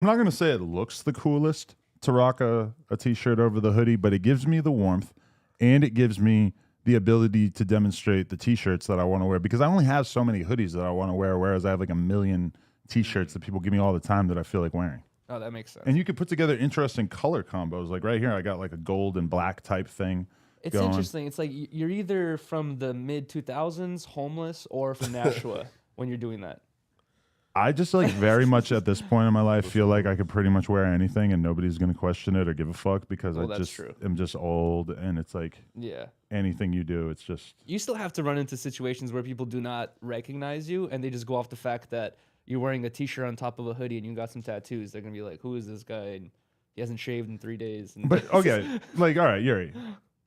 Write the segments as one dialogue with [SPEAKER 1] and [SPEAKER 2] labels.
[SPEAKER 1] I'm not gonna say it looks the coolest to rock a t-shirt over the hoodie, but it gives me the warmth and it gives me the ability to demonstrate the t-shirts that I want to wear because I only have so many hoodies that I want to wear, whereas I have like a million t-shirts that people give me all the time that I feel like wearing.
[SPEAKER 2] Oh, that makes sense.
[SPEAKER 1] And you could put together interesting color combos. Like right here, I got like a gold and black type thing.
[SPEAKER 2] It's interesting. It's like you're either from the mid 2000s, homeless, or from Nashua when you're doing that.
[SPEAKER 1] I just like very much at this point in my life feel like I could pretty much wear anything and nobody's going to question it or give a fuck because I just am just old and it's like anything you do, it's just...
[SPEAKER 2] You still have to run into situations where people do not recognize you and they just go off the fact that you're wearing a t-shirt on top of a hoodie and you got some tattoos. They're going to be like, who is this guy? And he hasn't shaved in 3 days. And
[SPEAKER 1] but okay, like, all right, Yuri,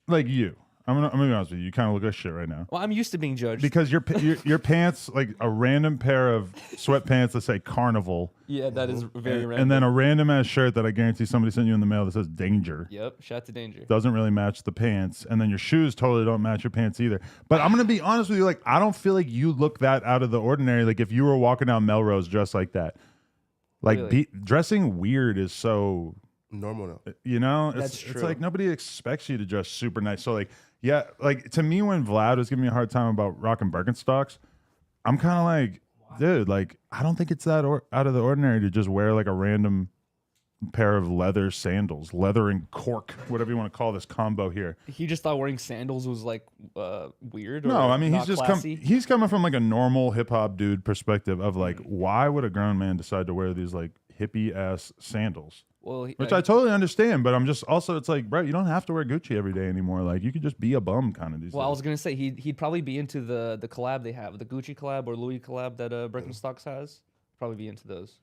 [SPEAKER 1] like you. I'm gonna be honest with you. You kind of look like shit right now.
[SPEAKER 2] Well, I'm used to being judged
[SPEAKER 1] because your pants, like a random pair of sweatpants that say Carnival.
[SPEAKER 2] Yeah, that is very random.
[SPEAKER 1] And then a random ass shirt that I guarantee somebody sent you in the mail that says Danger.
[SPEAKER 2] Yep, shout to Danger.
[SPEAKER 1] Doesn't really match the pants, and then your shoes totally don't match your pants either. But I'm gonna be honest with you, like I don't feel like you look that out of the ordinary. Like if you were walking down Melrose dressed like that, like really? Dressing weird is so
[SPEAKER 3] normal now.
[SPEAKER 1] You know,
[SPEAKER 2] that's true.
[SPEAKER 1] It's like nobody expects you to dress super nice. So like. Yeah, like to me, when Vlad was giving me a hard time about rocking Birkenstocks, I'm kind of like, dude, like I don't think it's that out of the ordinary to just wear like a random pair of leather sandals, leather and cork, whatever you want to call this combo here.
[SPEAKER 2] He just thought wearing sandals was like weird.
[SPEAKER 1] No, I mean he's coming from like a normal hip hop dude perspective of like, why would a grown man decide to wear these like hippie ass sandals?
[SPEAKER 2] Well,
[SPEAKER 1] which I totally understand, but I'm just also it's like, bro, you don't have to wear Gucci every day anymore. Like you could just be a bum kind of these days.
[SPEAKER 2] I was gonna say he'd probably be into the collab they have, the Gucci collab or Louis collab that Birkenstocks has. Probably be into those.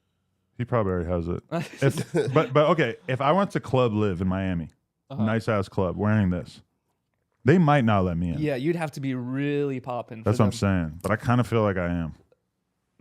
[SPEAKER 1] He probably already has it. But okay, if I went to Club Live in Miami, nice ass club, wearing this, they might not let me in.
[SPEAKER 2] Yeah, you'd have to be really popping.
[SPEAKER 1] That's what I'm saying. But I kind of feel like I am.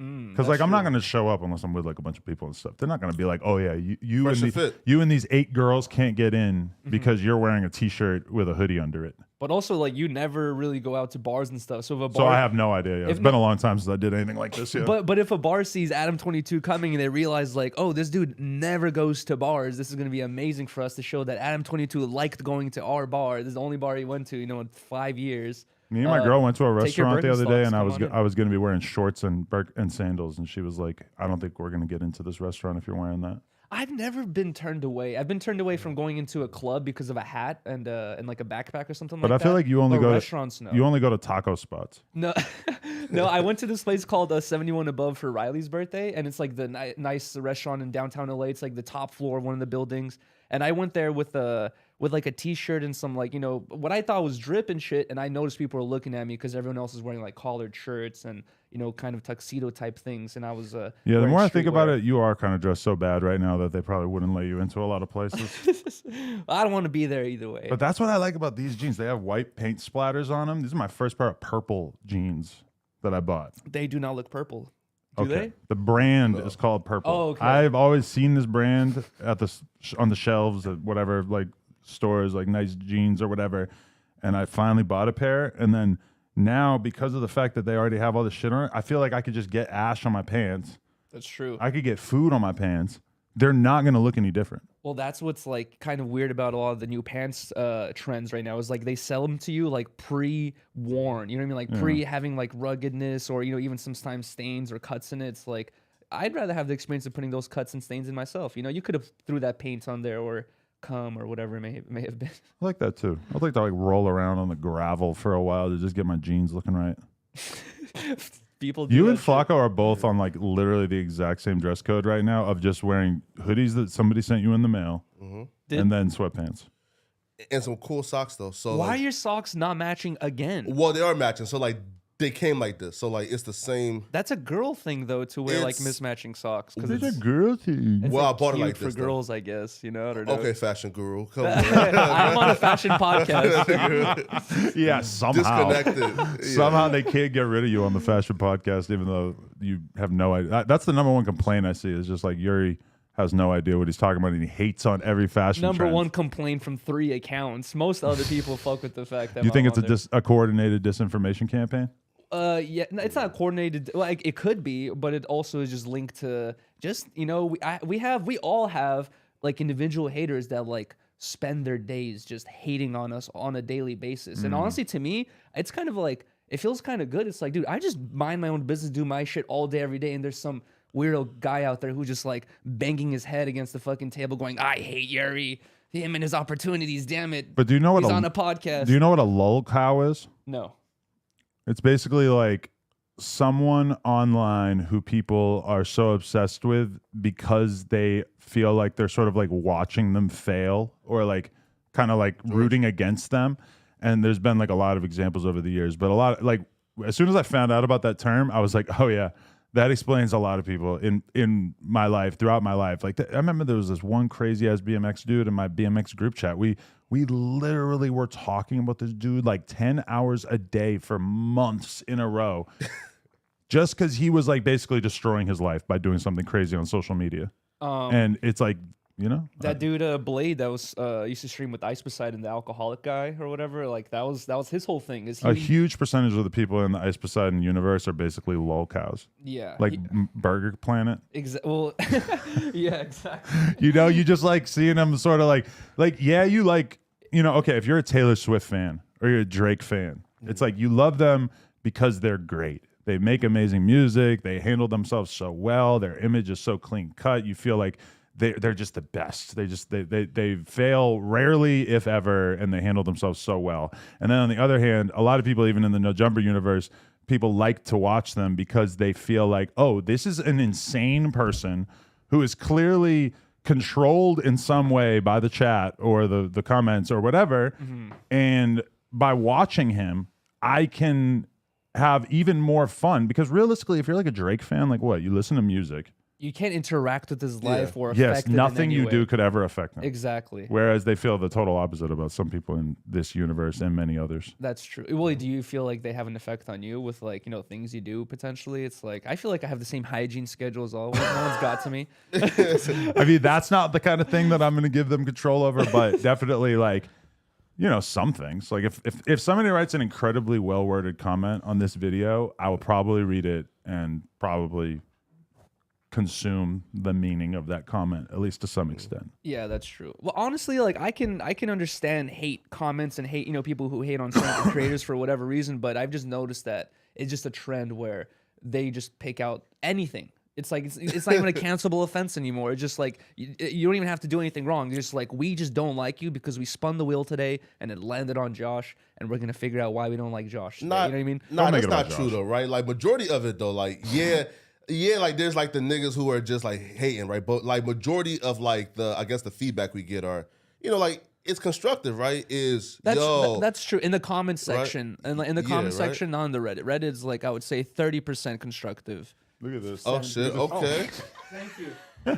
[SPEAKER 1] Because like I'm not gonna show up unless I'm with like a bunch of people and stuff. They're not gonna be like, oh yeah, you and these 8 girls can't get in because you're wearing a t-shirt with a hoodie under it.
[SPEAKER 2] But also like you never really go out to bars and stuff. So if a bar,
[SPEAKER 1] so I have no idea. It's been a long time since I did anything like this. Yeah.
[SPEAKER 2] But if a bar sees Adam 22 coming and they realize like, oh, this dude never goes to bars. This is gonna be amazing for us to show that Adam 22 liked going to our bar. This is the only bar he went to, in 5 years.
[SPEAKER 1] Me and my girl went to a restaurant the other day, and I was going to be wearing shorts and sandals, and she was like, "I don't think we're going to get into this restaurant if you're wearing that."
[SPEAKER 2] I've never been turned away. I've been turned away from going into a club because of a hat and like a backpack or something like that.
[SPEAKER 1] But I feel like you only go
[SPEAKER 2] restaurants.
[SPEAKER 1] You only go to taco spots.
[SPEAKER 2] No, no. I went to this place called 71 Above for Riley's birthday, and it's like the nice restaurant in downtown LA. It's like the top floor of one of the buildings, and I went there with like a t-shirt and some like, what I thought was drip and shit. And I noticed people were looking at me because everyone else is wearing like collared shirts and, kind of tuxedo type things. And I was,
[SPEAKER 1] the more I think about it, you are kind of dressed so bad right now that they probably wouldn't let you into a lot of places.
[SPEAKER 2] I don't want to be there either way.
[SPEAKER 1] But that's what I like about these jeans. They have white paint splatters on them. These are my first pair of purple jeans that I bought.
[SPEAKER 2] They do not look purple. Do they?
[SPEAKER 1] The brand is called Purple.
[SPEAKER 2] Oh, okay.
[SPEAKER 1] I've always seen this brand at on the shelves at whatever, like, stores, like nice jeans or whatever, and I finally bought a pair. And then now, because of the fact that they already have all this shit on it, I feel like I could just get ash on my pants.
[SPEAKER 2] That's true.
[SPEAKER 1] I could get food on my pants. They're not going to look any different.
[SPEAKER 2] Well, that's what's like kind of weird about a lot of the new pants trends right now is like they sell them to you like pre-worn. You know what I mean? Like pre having like ruggedness or even sometimes stains or cuts in it. It's like I'd rather have the experience of putting those cuts and stains in myself. You could have threw that paint on there or cum or whatever it may have been. I
[SPEAKER 1] like that too. I'd like to like roll around on the gravel for a while to just get my jeans looking right.
[SPEAKER 2] People do
[SPEAKER 1] you and Flacco are both on like literally the exact same dress code right now of just wearing hoodies that somebody sent you in the mail and then sweatpants.
[SPEAKER 3] And some cool socks though. So
[SPEAKER 2] why are your socks not matching again?
[SPEAKER 3] Well, they are matching. So like they came like this. So like it's the same.
[SPEAKER 2] That's a girl thing though to wear like mismatching socks.
[SPEAKER 1] It's a girl thing.
[SPEAKER 3] Well,
[SPEAKER 2] like
[SPEAKER 3] I bought it like
[SPEAKER 2] this for girls, I guess. I don't know.
[SPEAKER 3] Okay, fashion guru. Come on.
[SPEAKER 2] I'm on a fashion podcast.
[SPEAKER 1] Yeah, somehow.
[SPEAKER 3] Disconnected.
[SPEAKER 1] Somehow they can't get rid of you on the fashion podcast, even though you have no idea. That's the number one complaint I see is just like Yuri has no idea what he's talking about, and he hates on every fashion
[SPEAKER 2] Number
[SPEAKER 1] trend.
[SPEAKER 2] one complaint from 3 accounts. Most other people fuck with the fact that
[SPEAKER 1] you think it's a coordinated disinformation campaign?
[SPEAKER 2] Yeah, no, it's not coordinated. Like it could be, but it also is just linked to just we all have like individual haters that like spend their days just hating on us on a daily basis. And honestly, to me, it's kind of like it feels kind of good. It's like, dude, I just mind my own business, do my shit all day, every day, and there's some weirdo guy out there who's just like banging his head against the fucking table, going, "I hate Yuri, him and his opportunities. Damn it!"
[SPEAKER 1] But do you know what
[SPEAKER 2] he's on a podcast?
[SPEAKER 1] Do you know what a lol cow is?
[SPEAKER 2] No.
[SPEAKER 1] It's basically like someone online who people are so obsessed with because they feel like they're sort of like watching them fail or like kind of like rooting against them. And there's been like a lot of examples over the years, but a lot like as soon as I found out about that term, I was like, oh yeah, that explains a lot of people in my life, throughout my life. Like I remember there was this one crazy ass BMX dude in my BMX group chat. We literally were talking about this dude like 10 hours a day for months in a row. Just because he was like basically destroying his life by doing something crazy on social media. And it's like,
[SPEAKER 2] that dude Blade that was used to stream with Ice Poseidon, the alcoholic guy or whatever, like that was his whole thing. Is
[SPEAKER 1] a huge percentage of the people in the Ice Poseidon universe are basically lol cows.
[SPEAKER 2] Yeah.
[SPEAKER 1] Like Burger Planet.
[SPEAKER 2] Well, yeah, exactly.
[SPEAKER 1] You just like seeing them sort of like, yeah, you like, okay, if you're a Taylor Swift fan or you're a Drake fan, it's like you love them because they're great. They make amazing music. They handle themselves so well. Their image is so clean cut. You feel like they're just the best. They fail rarely, if ever, and they handle themselves so well. And then on the other hand, a lot of people, even in the No Jumper universe, people like to watch them because they feel like, oh, this is an insane person who is clearly controlled in some way by the chat or the comments or whatever. Mm-hmm. And by watching him, I can have even more fun because realistically, if you're like a Drake fan, like what, you listen to music,
[SPEAKER 2] you can't interact with his life or affect it
[SPEAKER 1] nothing
[SPEAKER 2] in any
[SPEAKER 1] you
[SPEAKER 2] way.
[SPEAKER 1] do could ever affect him.
[SPEAKER 2] Exactly.
[SPEAKER 1] Whereas they feel the total opposite about some people in this universe and many others.
[SPEAKER 2] That's true. Well, do you feel like they have an effect on you with like things you do potentially? It's like I feel like I have the same hygiene schedule as always. No one's got to me.
[SPEAKER 1] I mean, that's not the kind of thing that I'm going to give them control over, but definitely like, some things. Like if somebody writes an incredibly well-worded comment on this video, I will probably read it and probably consume the meaning of that comment, at least to some extent.
[SPEAKER 2] Yeah, that's true. Well, honestly, like I can understand hate comments and hate, people who hate on certain creators for whatever reason, but I've just noticed that it's just a trend where they just pick out anything. It's like it's not even a cancelable offense anymore. It's just like you don't even have to do anything wrong. You're just like, we just don't like you because we spun the wheel today and it landed on Josh, and we're gonna figure out why we don't like Josh today. You know what I mean?
[SPEAKER 3] No, that's not true though, right? Like majority of it though, like yeah, like there's like the niggas who are just like hating, right? But like majority of like the feedback we get are, like it's constructive, right? That's
[SPEAKER 2] true in the comment section, right? In the comment section, not on the Reddit. Reddit's like I would say 30% constructive.
[SPEAKER 1] Look at this.
[SPEAKER 3] Oh shit! Okay.
[SPEAKER 2] Thank you.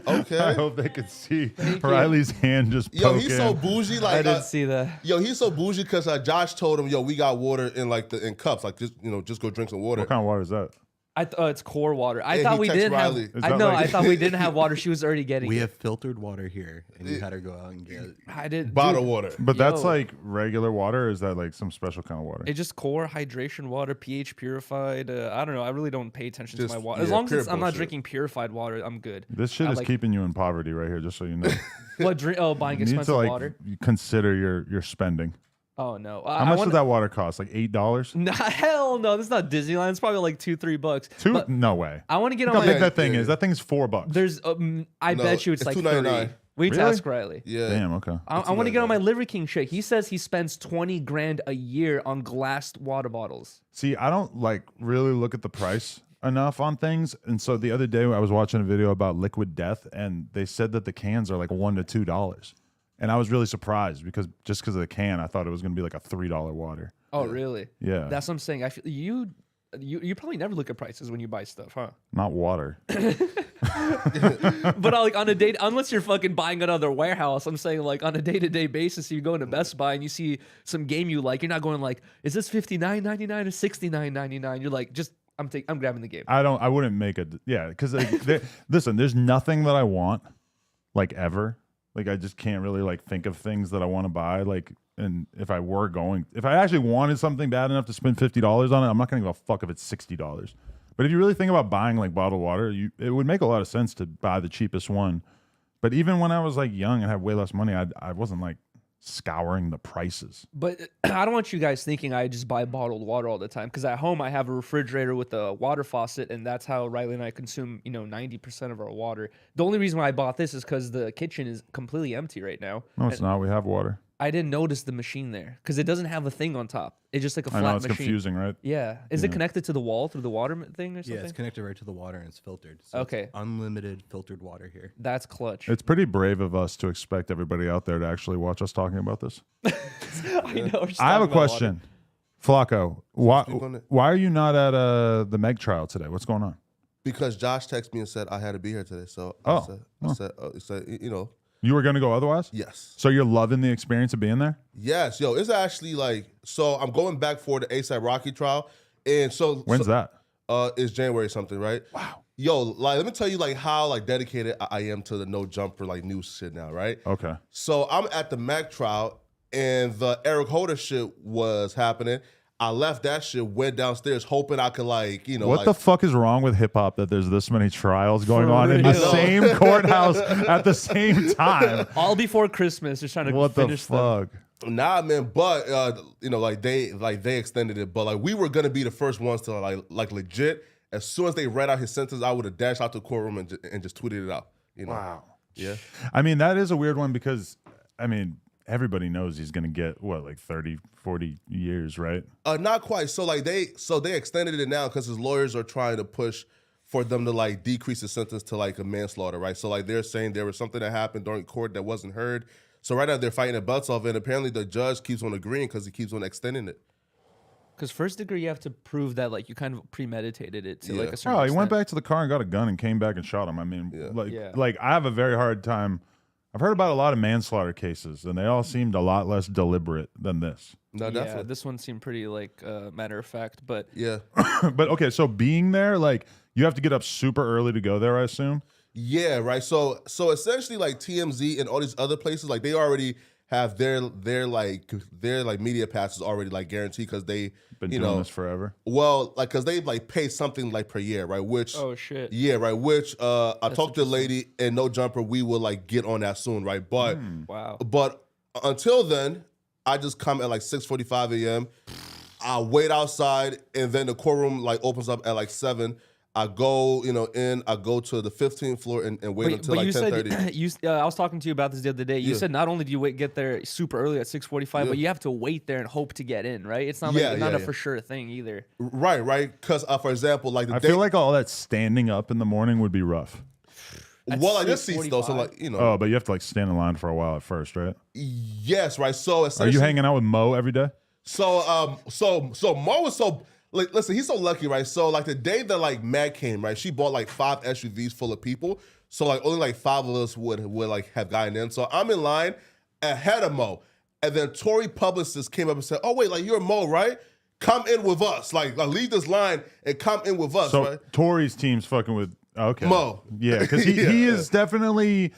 [SPEAKER 3] Okay.
[SPEAKER 1] I hope they could see Riley's hand just poking.
[SPEAKER 3] Yo, he's so bougie. Like
[SPEAKER 2] I didn't see that.
[SPEAKER 3] Yo, he's so bougie because Josh told him, "Yo, we got water in cups. Like just just go drink some water."
[SPEAKER 1] What kind of water is that?
[SPEAKER 2] It's core water. I thought we didn't have. I thought we didn't have water. She was already getting.
[SPEAKER 4] We have filtered water here, and you had to go out and get it.
[SPEAKER 2] I did
[SPEAKER 3] bottled water.
[SPEAKER 1] But that's like regular water. Or is that like some special kind of water?
[SPEAKER 2] It's just core hydration water, pH purified. I don't know. I really don't pay attention to my water. As
[SPEAKER 3] Yeah,
[SPEAKER 2] long as I'm not
[SPEAKER 3] bullshit.
[SPEAKER 2] drinking purified water, I'm good.
[SPEAKER 1] This shit is keeping you in poverty right here, just so you know.
[SPEAKER 2] What drink? Oh, buying
[SPEAKER 1] You need
[SPEAKER 2] expensive
[SPEAKER 1] to like
[SPEAKER 2] water.
[SPEAKER 1] consider your spending.
[SPEAKER 2] Oh no!
[SPEAKER 1] How much does that water cost? Like $8?
[SPEAKER 2] No, hell no! This is not Disneyland. It's probably like $2-3.
[SPEAKER 1] But no way.
[SPEAKER 2] I want to get
[SPEAKER 1] Look
[SPEAKER 2] on
[SPEAKER 1] how
[SPEAKER 2] my.
[SPEAKER 1] big that thing is. That thing's $4.
[SPEAKER 2] There's. I bet you it's like
[SPEAKER 3] $2.99.
[SPEAKER 2] $3. We need to
[SPEAKER 1] Really?
[SPEAKER 2] ask Riley.
[SPEAKER 3] Yeah.
[SPEAKER 1] Damn. Okay.
[SPEAKER 2] I want to get on my Liver King shit. He says he spends $20,000 a year on glassed water bottles.
[SPEAKER 1] See, I don't like really look at the price enough on things, and so the other day I was watching a video about Liquid Death, and they said that the cans are like $1 to $2. And I was really surprised because of the can, I thought it was going to be like a $3 water.
[SPEAKER 2] Oh, really?
[SPEAKER 1] Yeah.
[SPEAKER 2] That's what I'm saying. I feel you probably never look at prices when you buy stuff, huh?
[SPEAKER 1] Not water.
[SPEAKER 2] But like on a date, unless you're fucking buying another warehouse, I'm saying like on a day-to-day basis, you go into Best Buy and you see some game you like, you're not going like, is this $59.99 or $69.99? You're like, just I'm grabbing the game.
[SPEAKER 1] I wouldn't make because like, listen, there's nothing that I want like ever Like I just can't really like think of things that I want to buy. Like, and if I actually wanted something bad enough to spend $50 on it, I'm not gonna give a fuck if it's $60. But if you really think about buying like bottled water, it would make a lot of sense to buy the cheapest one. But even when I was like young and had way less money, I wasn't like scouring the prices.
[SPEAKER 2] But I don't want you guys thinking I just buy bottled water all the time, because at home I have a refrigerator with a water faucet, and that's how Riley and I consume 90% of our water. The only reason why I bought this is because the kitchen is completely empty right now.
[SPEAKER 1] No, it's not. We have water.
[SPEAKER 2] I didn't notice the machine there because it doesn't have a thing on top. It's just like a flat
[SPEAKER 1] I know it's
[SPEAKER 2] machine.
[SPEAKER 1] confusing, right?
[SPEAKER 2] Yeah. Is it connected to the wall through the water thing or something?
[SPEAKER 4] Yeah, it's connected right to the water and it's filtered. So
[SPEAKER 2] Okay.
[SPEAKER 4] It's unlimited filtered water here.
[SPEAKER 2] That's clutch.
[SPEAKER 1] It's pretty brave of us to expect everybody out there to actually watch us talking about this.
[SPEAKER 2] I know.
[SPEAKER 1] I have a question. Flacco, why are you not at the Meg trial today? What's going on?
[SPEAKER 3] Because Josh texted me and said I had to be here today. So I said,
[SPEAKER 1] You were going to go otherwise?
[SPEAKER 3] yes.
[SPEAKER 1] So you're loving the experience of being there?
[SPEAKER 3] Yes, yo, it's actually like, so I'm going back for the ASAP Rocky trial. And so
[SPEAKER 1] When's that?
[SPEAKER 3] It's January something, right?
[SPEAKER 1] Wow.
[SPEAKER 3] Yo, like, let me tell you like how like dedicated I am to the no jumper like news shit now, right?
[SPEAKER 1] Okay.
[SPEAKER 3] So I'm at the Mac trial and the Eric Holder shit was happening. I left that shit, went downstairs hoping I could
[SPEAKER 1] What the fuck is wrong with hip hop that there's this many trials going
[SPEAKER 2] For
[SPEAKER 1] on in the
[SPEAKER 2] real.
[SPEAKER 1] same courthouse at the same time?
[SPEAKER 2] All before Christmas, just trying to
[SPEAKER 1] What the
[SPEAKER 2] finish them.
[SPEAKER 1] fuck?
[SPEAKER 3] Nah, man, but they extended it, but like we were gonna be the first ones to like legit. As soon as they read out his sentence, I would have dashed out the courtroom and just tweeted it out.
[SPEAKER 1] Wow.
[SPEAKER 3] Yeah.
[SPEAKER 1] I mean, that is a weird one because, I mean, everybody knows he's going to get, what, like 30, 40 years, right?
[SPEAKER 3] Not quite. So like they extended it now because his lawyers are trying to push for them to like decrease the sentence to like a manslaughter, right? So like they're saying there was something that happened during court that wasn't heard. So right now they're fighting their butts off, and apparently the judge keeps on agreeing because he keeps on extending it.
[SPEAKER 2] Because first degree, you have to prove that like you kind of premeditated it to like
[SPEAKER 3] Yeah.
[SPEAKER 2] a certain
[SPEAKER 1] Oh, he went
[SPEAKER 2] extent.
[SPEAKER 1] back to the car and got a gun and came back and shot him. I mean,
[SPEAKER 3] Yeah.
[SPEAKER 1] like I have a very hard time. I've heard about a lot of manslaughter cases, and they all seemed a lot less deliberate than this.
[SPEAKER 3] No,
[SPEAKER 2] Yeah,
[SPEAKER 3] definitely.
[SPEAKER 2] this one seemed pretty like matter of fact, but
[SPEAKER 3] Yeah.
[SPEAKER 1] But okay, so being there, like you have to get up super early to go there, I assume.
[SPEAKER 3] Yeah, right. So essentially like TMZ and all these other places, like they already have their media passes already like guaranteed because they
[SPEAKER 1] Been doing this forever.
[SPEAKER 3] well like because they like pay something like per year, right? Which
[SPEAKER 2] oh shit.
[SPEAKER 3] yeah, right. Which I talked to a lady and No Jumper, we will like get on that soon, right? But
[SPEAKER 2] Wow.
[SPEAKER 3] but until then, I just come at like 6:45 a.m. I wait outside, and then the courtroom like opens up at like 7. I go, I go to the 15th floor and wait until like
[SPEAKER 2] you
[SPEAKER 3] 10:30.
[SPEAKER 2] said I was talking to you about this the other day. You
[SPEAKER 3] Yeah.
[SPEAKER 2] said not only do you get there super early at 6:45, but you have to wait there and hope to get in, right? It's not like not a for sure thing either.
[SPEAKER 3] Right. Because for example, like the
[SPEAKER 1] I
[SPEAKER 3] day,
[SPEAKER 1] feel like all that standing up in the morning would be rough.
[SPEAKER 3] well, like this seats though, so like
[SPEAKER 1] Oh, but you have to like stand in line for a while at first, right?
[SPEAKER 3] yes, right. So
[SPEAKER 1] Are
[SPEAKER 3] essentially,
[SPEAKER 1] you hanging out with Mo every day?
[SPEAKER 3] So Mo was so like, listen, he's so lucky, right? So like the day that like Mag came, right, she bought like 5 SUVs full of people. So like only like 5 of us would like have gotten in. So I'm in line ahead of Mo, and then Tory publicist came up and said, "Oh wait, like you're Mo, right? Come in with us. Like leave this line and come in with us."
[SPEAKER 1] So
[SPEAKER 3] right?
[SPEAKER 1] Tory's team's fucking with okay
[SPEAKER 3] Mo.
[SPEAKER 1] yeah, because he
[SPEAKER 3] Yeah.
[SPEAKER 1] is definitely,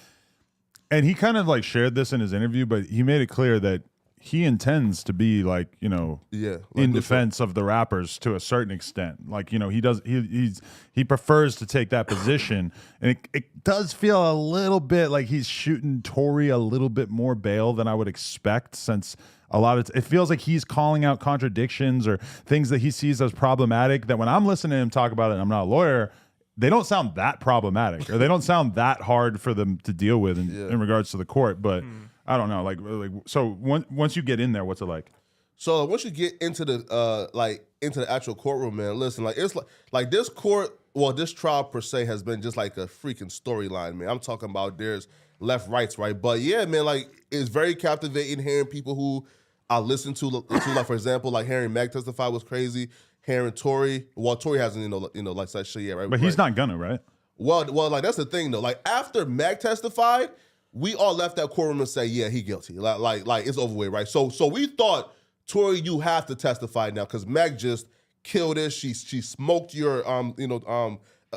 [SPEAKER 1] and he kind of like shared this in his interview, but he made it clear that he intends to be like
[SPEAKER 3] Yeah, like
[SPEAKER 1] in defense of the rappers to a certain extent. Like he prefers to take that position, and it does feel a little bit like he's shooting Tory a little bit more bail than I would expect, since a lot of it feels like he's calling out contradictions or things that he sees as problematic that when I'm listening to him talk about it, and I'm not a lawyer, they don't sound that problematic or they don't sound that hard for them to deal with in regards to the court. But I don't know, like so once you get in there, what's it like?
[SPEAKER 3] So once you get into the into the actual courtroom, man, listen, like it's like this court, well, this trial per se has been just like a freaking storyline, man. I'm talking about there's left, rights, right? But yeah, man, like it's very captivating hearing people who I listen to like for example, like hearing Meg testify was crazy. Hearing Tory, well, Tory hasn't like that shit yet, right?
[SPEAKER 1] But he's not gonna, right?
[SPEAKER 3] Well, like that's the thing though. Like after Mag testified, we all left that courtroom and say, yeah, he guilty. Like it's over with, right? So we thought, Tory, you have to testify now because Meg just killed it. She smoked your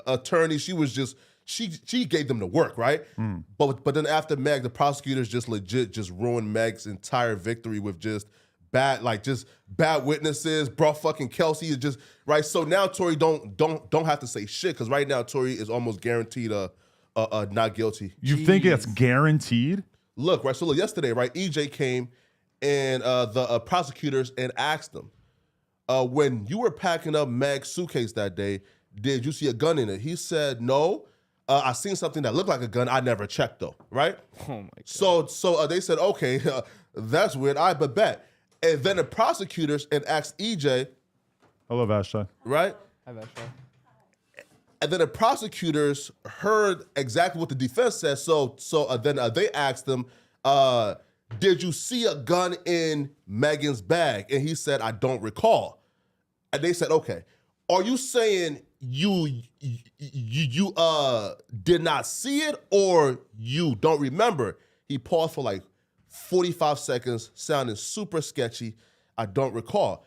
[SPEAKER 3] attorney. She was just she gave them the work, right? But then after Meg, the prosecutors just legit just ruined Meg's entire victory with just bad witnesses. Brought fucking Kelsey is just right. So now Tory don't have to say shit because right now Tory is almost guaranteed a not guilty.
[SPEAKER 1] You think it's guaranteed?
[SPEAKER 3] Look, right. So look, yesterday, right? EJ came and the prosecutors and asked them, when you were packing up Meg's suitcase that day, did you see a gun in it? He said no. I seen something that looked like a gun. I never checked though, right?
[SPEAKER 2] Oh my God.
[SPEAKER 3] So they said, okay, that's weird. I but bet. And then the prosecutors and asked EJ,
[SPEAKER 1] Hello, Vashti.
[SPEAKER 3] right?
[SPEAKER 2] Hi, Vashti.
[SPEAKER 3] And then the prosecutors heard exactly what the defense said. So then they asked him, did you see a gun in Megan's bag? And he said, I don't recall. And they said, okay, are you saying you did not see it or you don't remember? He paused for like 45 seconds, sounding super sketchy. I don't recall.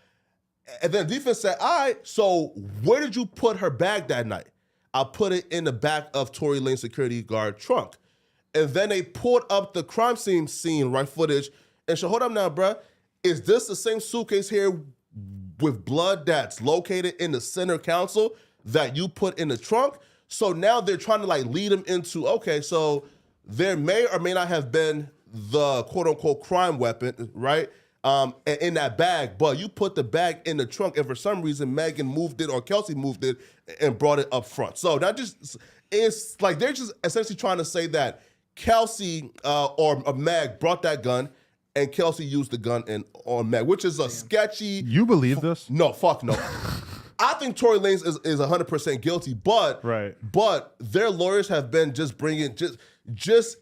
[SPEAKER 3] And then the defense said, all right, so where did you put her bag that night? I put it in the back of Tory Lane's security guard trunk. And then they pulled up the crime scene right footage and said, hold up now, bruh. Is this the same suitcase here with blood that's located in the center console that you put in the trunk? So now they're trying to like lead them into, okay, so there may or may not have been the quote unquote crime weapon, right? In that bag, but you put the bag in the trunk and for some reason Megan moved it or Kelsey moved it and brought it up front. So that just, it's like they're just essentially trying to say that Kelsey or Meg brought that gun and Kelsey used the gun on Meg, which is a sketchy.
[SPEAKER 1] You believe this?
[SPEAKER 3] No, fuck no. I think Tory Lanez is 100% guilty, but their lawyers have been just bringing just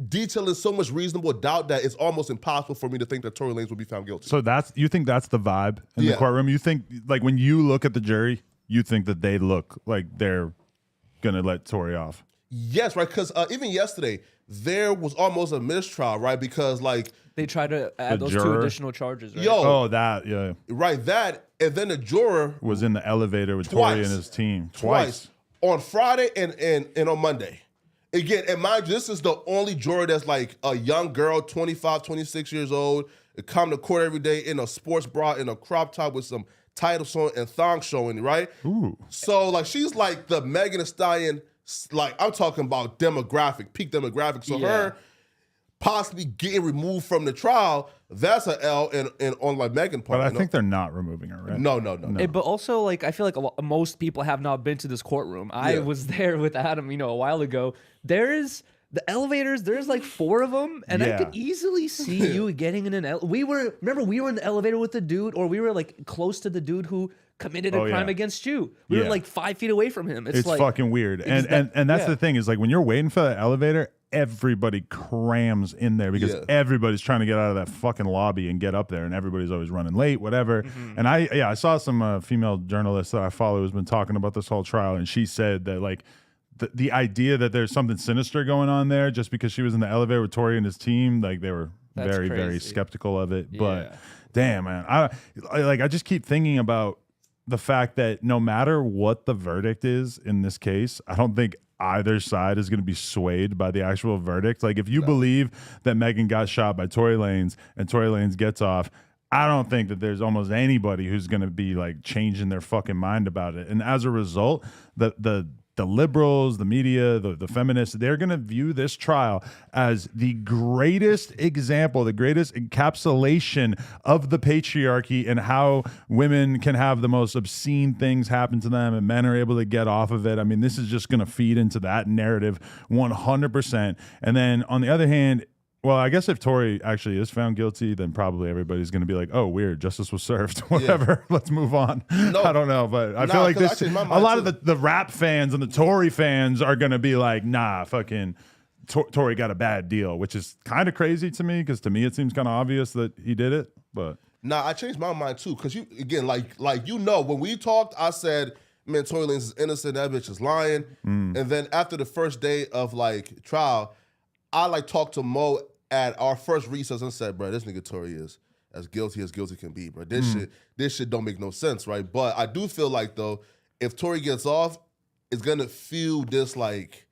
[SPEAKER 3] detailing so much reasonable doubt that it's almost impossible for me to think that Tory Lanez will be found guilty.
[SPEAKER 1] So you think that's the vibe in the courtroom? You think like when you look at the jury, you think that they look like they're gonna let Tory off?
[SPEAKER 3] Yes, right. Because even yesterday there was almost a mistrial, right? Because like
[SPEAKER 2] they tried to add those two additional charges, right?
[SPEAKER 3] Right, that, and then the juror
[SPEAKER 1] was in the elevator with Tory and his team twice
[SPEAKER 3] on Friday and on Monday. Again, and mind you, this is the only juror that's like a young girl, 25, 26 years old, come to court every day in a sports bra, in a crop top with some titles on and thong showing, right?
[SPEAKER 1] Ooh.
[SPEAKER 3] So like she's like the Megan Thee Stallion, like I'm talking about peak demographic. So her possibly getting removed from the trial, that's an L and on like Megan part.
[SPEAKER 1] But I think they're not removing her, right?
[SPEAKER 3] No.
[SPEAKER 2] But also, like, I feel like most people have not been to this courtroom. I was there with Adam, a while ago. There's the elevators. There's like 4 of them, and I could easily see you getting in an. We were in the elevator with the dude, or we were like close to the dude who committed a crime against you. We were like 5 feet away from him. It's like,
[SPEAKER 1] fucking weird, and that's the thing is like when you're waiting for the elevator, everybody crams in there because everybody's trying to get out of that fucking lobby and get up there, and everybody's always running late, whatever. And I saw some female journalists that I follow who's been talking about this whole trial, and she said that like the idea that there's something sinister going on there just because she was in the elevator with Tory and his team, like they were very skeptical of it. But damn, man, I just keep thinking about the fact that no matter what the verdict is in this case, I don't think either side is going to be swayed by the actual verdict. Like if you believe that Megan got shot by Tory Lanez and Tory Lanez gets off, I don't think that there's almost anybody who's going to be like changing their fucking mind about it. And as a result, the liberals, the media, the feminists, they're going to view this trial as the greatest example, the greatest encapsulation of the patriarchy and how women can have the most obscene things happen to them and men are able to get off of it. I mean, this is just going to feed into that narrative 100%. And then on the other hand, well, I guess if Tory actually is found guilty, then probably everybody's going to be like, "Oh, weird, justice was served." Whatever, let's move on. No, I don't know, but I feel like this. A lot of the rap fans and the Tory fans are going to be like, "Nah, fucking Tory got a bad deal," which is kind of crazy to me because to me it seems kind of obvious that he did it. But
[SPEAKER 3] I changed my mind too because you again, like when we talked, I said, "Man, Tory Lanez is innocent. That bitch is lying." And then after the first day of like trial, I like talked to Mo at our first recess and said, bro, this nigga Tory is as guilty can be, bro. This shit don't make no sense, right? But I do feel like though, if Tory gets off, it's gonna feel this like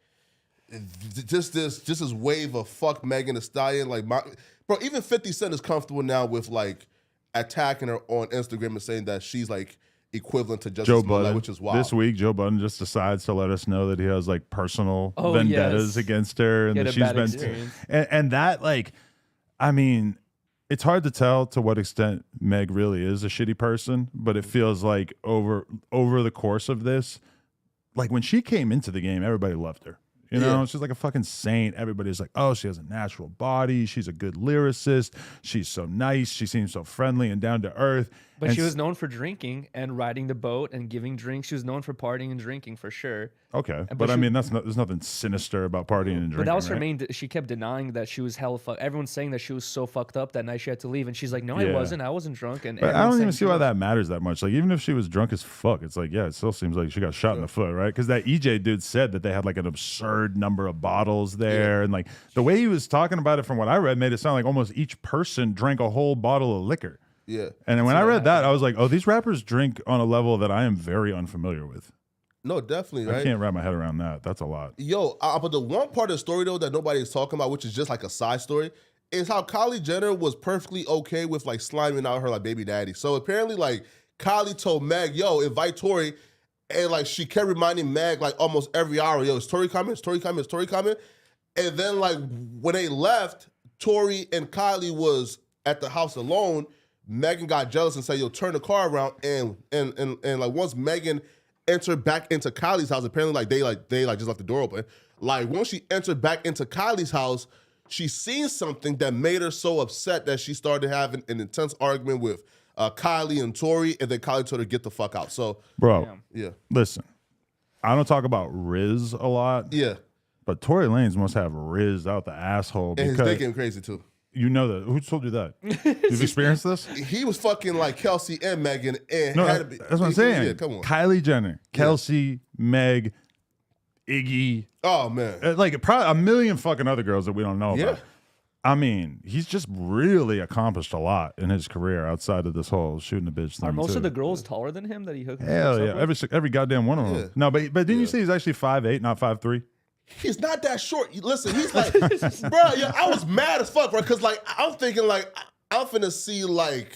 [SPEAKER 3] just this wave of fuck Megan Thee Stallion. Like bro, even 50 Cent is comfortable now with like attacking her on Instagram and saying that she's like equivalent to Justice
[SPEAKER 1] Joe
[SPEAKER 3] Smollett,
[SPEAKER 1] Budden.
[SPEAKER 3] which is wild.
[SPEAKER 1] This week, Joe Budden just decides to let us know that he has like personal
[SPEAKER 2] Oh,
[SPEAKER 1] vendettas
[SPEAKER 2] yes.
[SPEAKER 1] against her, and
[SPEAKER 2] He had
[SPEAKER 1] that
[SPEAKER 2] a
[SPEAKER 1] she's
[SPEAKER 2] bad
[SPEAKER 1] been,
[SPEAKER 2] experience.
[SPEAKER 1] and that like, I mean, it's hard to tell to what extent Meg really is a shitty person, but it feels like over the course of this, like when she came into the game, everybody loved her. You know,
[SPEAKER 3] Yeah.
[SPEAKER 1] she's like a fucking saint. Everybody's like, oh, she has a natural body. She's a good lyricist. She's so nice. She seems so friendly and down to earth.
[SPEAKER 2] But
[SPEAKER 1] And
[SPEAKER 2] she was known for drinking and riding the boat and giving drinks. She was known for partying and drinking for sure.
[SPEAKER 1] okay,
[SPEAKER 2] But
[SPEAKER 1] but I
[SPEAKER 2] she-
[SPEAKER 1] mean, there's nothing sinister about partying and drinking.
[SPEAKER 2] But that was her
[SPEAKER 1] right?
[SPEAKER 2] main. She kept denying that she was hella fucked. Everyone's saying that she was so fucked up that night she had to leave, and she's like, "No, I
[SPEAKER 1] Yeah.
[SPEAKER 2] wasn't. I wasn't drunk." And
[SPEAKER 1] But I
[SPEAKER 2] everyone's
[SPEAKER 1] don't
[SPEAKER 2] saying
[SPEAKER 1] even
[SPEAKER 2] she
[SPEAKER 1] see why
[SPEAKER 2] was.
[SPEAKER 1] that matters that much. Like, even if she was drunk as fuck, it's like, yeah, it still seems like she got shot in the foot, right? Because that EJ dude said that they had like an absurd number of bottles there. And like the way he was talking about it from what I read made it sound like almost each person drank a whole bottle of liquor.
[SPEAKER 3] Yeah.
[SPEAKER 1] And then when I read that, I was like, oh, these rappers drink on a level that I am very unfamiliar with.
[SPEAKER 3] No, definitely,
[SPEAKER 1] I
[SPEAKER 3] right?
[SPEAKER 1] can't wrap my head around that. That's a lot.
[SPEAKER 3] Yo, but the one part of the story though that nobody is talking about, which is just like a side story, is how Kylie Jenner was perfectly okay with like sliming out her like baby daddy. So apparently, like Kylie told Meg, "Yo, invite Tori," and like she kept reminding Meg like almost every hour, "Yo, is Tori coming? Is Tori coming? Is Tori coming?" And then like when they left, Tori and Kylie was at the house alone. Megan got jealous and said, "Yo, turn the car around." And like once Megan entered back into Kylie's house, apparently like they just left the door open. Like once she entered back into Kylie's house, she seen something that made her so upset that she started having an intense argument with Kylie and Tori, and then Kylie told her to get the fuck out. So
[SPEAKER 1] Bro,
[SPEAKER 2] Damn.
[SPEAKER 3] yeah,
[SPEAKER 1] listen, I don't talk about Riz a lot,
[SPEAKER 3] yeah,
[SPEAKER 1] but Tory Lanez must have Riz out the asshole
[SPEAKER 3] and his
[SPEAKER 1] because
[SPEAKER 3] dick getting crazy too.
[SPEAKER 1] you know that. Who told you that? You've experienced this?
[SPEAKER 3] He was fucking like Kelsey and Megan, and
[SPEAKER 1] No,
[SPEAKER 3] had to be,
[SPEAKER 1] that's what I'm saying.
[SPEAKER 3] Yeah, come on.
[SPEAKER 1] Kylie Jenner, Kelsey, Meg, Iggy,
[SPEAKER 3] Oh man,
[SPEAKER 1] like probably a million fucking other girls that we don't know
[SPEAKER 3] yeah.
[SPEAKER 1] about. I mean, he's just really accomplished a lot in his career outside of this whole shooting a bitch thing.
[SPEAKER 2] Are most
[SPEAKER 1] too.
[SPEAKER 2] of the girls taller than him that he hooked?
[SPEAKER 1] Hell
[SPEAKER 2] hooks
[SPEAKER 1] yeah,
[SPEAKER 2] up with?
[SPEAKER 1] every goddamn one of them.
[SPEAKER 3] Yeah.
[SPEAKER 1] No, but didn't you say he's actually 5'8", not 5'3"?
[SPEAKER 3] He's not that short. Listen, he's like, bro, yeah, I was mad as fuck, right? Because like I'm thinking like I'm finna see like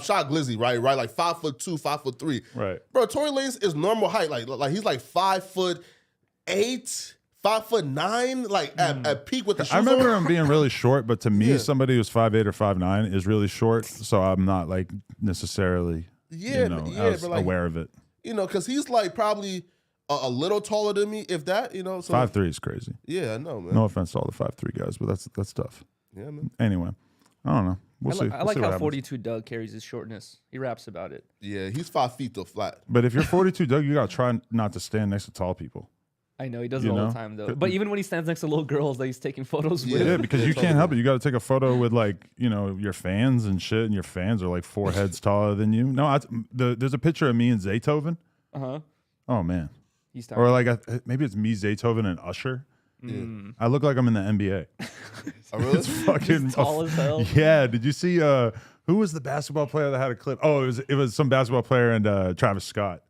[SPEAKER 3] Shot Glizzy, right, like 5'2", 5'3".
[SPEAKER 1] Right.
[SPEAKER 3] Bro, Tory Lanez is normal height, like he's like 5'8", 5'9", like at peak with the shoes
[SPEAKER 1] I remember
[SPEAKER 3] on.
[SPEAKER 1] him being really short, but to me,
[SPEAKER 3] Yeah.
[SPEAKER 1] somebody who's 5'8" or 5'9" is really short. So I'm not like necessarily,
[SPEAKER 3] Yeah,
[SPEAKER 1] as
[SPEAKER 3] but like
[SPEAKER 1] aware of it.
[SPEAKER 3] because he's like probably a little taller than me, if that, So
[SPEAKER 1] 5'3" is crazy.
[SPEAKER 3] Yeah, I know, man.
[SPEAKER 1] No offense to all the 5'3" guys, but that's tough.
[SPEAKER 3] Yeah, man.
[SPEAKER 1] Anyway, I don't know. We'll see.
[SPEAKER 2] I
[SPEAKER 1] We'll
[SPEAKER 2] like
[SPEAKER 1] see what
[SPEAKER 2] how
[SPEAKER 1] happens.
[SPEAKER 2] 42 Doug carries his shortness. He raps about it.
[SPEAKER 3] Yeah, he's 5 feet though, flat.
[SPEAKER 1] But if you're 42, Doug, you gotta try not to stand next to tall people.
[SPEAKER 2] I know he does
[SPEAKER 1] You
[SPEAKER 2] it all
[SPEAKER 1] know?
[SPEAKER 2] the time though. But even when he stands next to little girls that he's taking photos with,
[SPEAKER 1] Yeah, because you can't help it. You got to take a photo with like your fans and shit, and your fans are like 4 heads taller than you. No, there's a picture of me and Zaytoven. Oh man,
[SPEAKER 2] he's
[SPEAKER 1] or
[SPEAKER 2] talking.
[SPEAKER 1] like maybe it's me, Zaytoven, and Usher.
[SPEAKER 2] Mm.
[SPEAKER 1] I look like I'm in the NBA.
[SPEAKER 3] Oh, really?
[SPEAKER 1] It's fucking
[SPEAKER 2] tall as hell.
[SPEAKER 1] Yeah. Did you see who was the basketball player that had a clip? Oh, it was some basketball player and Travis Scott.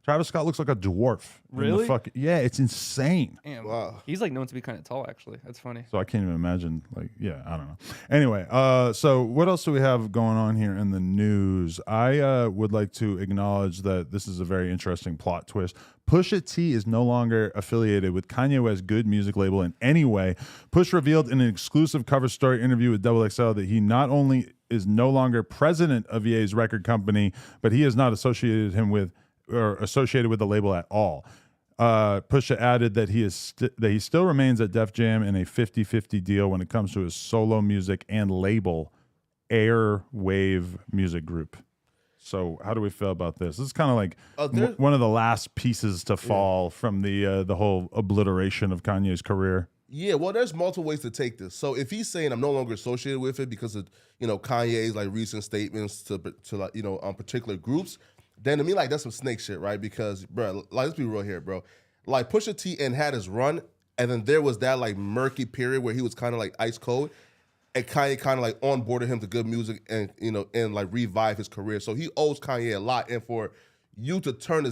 [SPEAKER 1] Travis Scott looks like a dwarf. in the
[SPEAKER 2] Really?
[SPEAKER 1] yeah, it's insane.
[SPEAKER 2] Damn.
[SPEAKER 3] Wow.
[SPEAKER 2] He's like known to be kind of tall, actually. That's funny.
[SPEAKER 1] So I can't even imagine. Like, yeah, I don't know. Anyway, so what else do we have going on here in the news? I would like to acknowledge that this is a very interesting plot twist. Pusha T is no longer affiliated with Kanye West's Good Music label in any way. Push revealed in an exclusive cover story interview with XXL that he not only is no longer president of Ye's record company, but he has not associated with the label at all. Pusha added that he still remains at Def Jam in a 50-50 deal when it comes to his solo music and label, Airwave Music Group. So how do we feel about this? This is kind of like one of the last pieces to fall from the whole obliteration of Kanye's career.
[SPEAKER 3] Yeah, well, there's multiple ways to take this. So if he's saying I'm no longer associated with it because of Kanye's like recent statements to like on particular groups, then to me like that's some snake shit, right? Because bro, like let's be real here, bro. Like Pusha T had his run, and then there was that like murky period where he was kind of like ice cold, and Kanye kind of like onboarded him to good music and and like revive his career. So he owes Kanye a lot, and for you to turn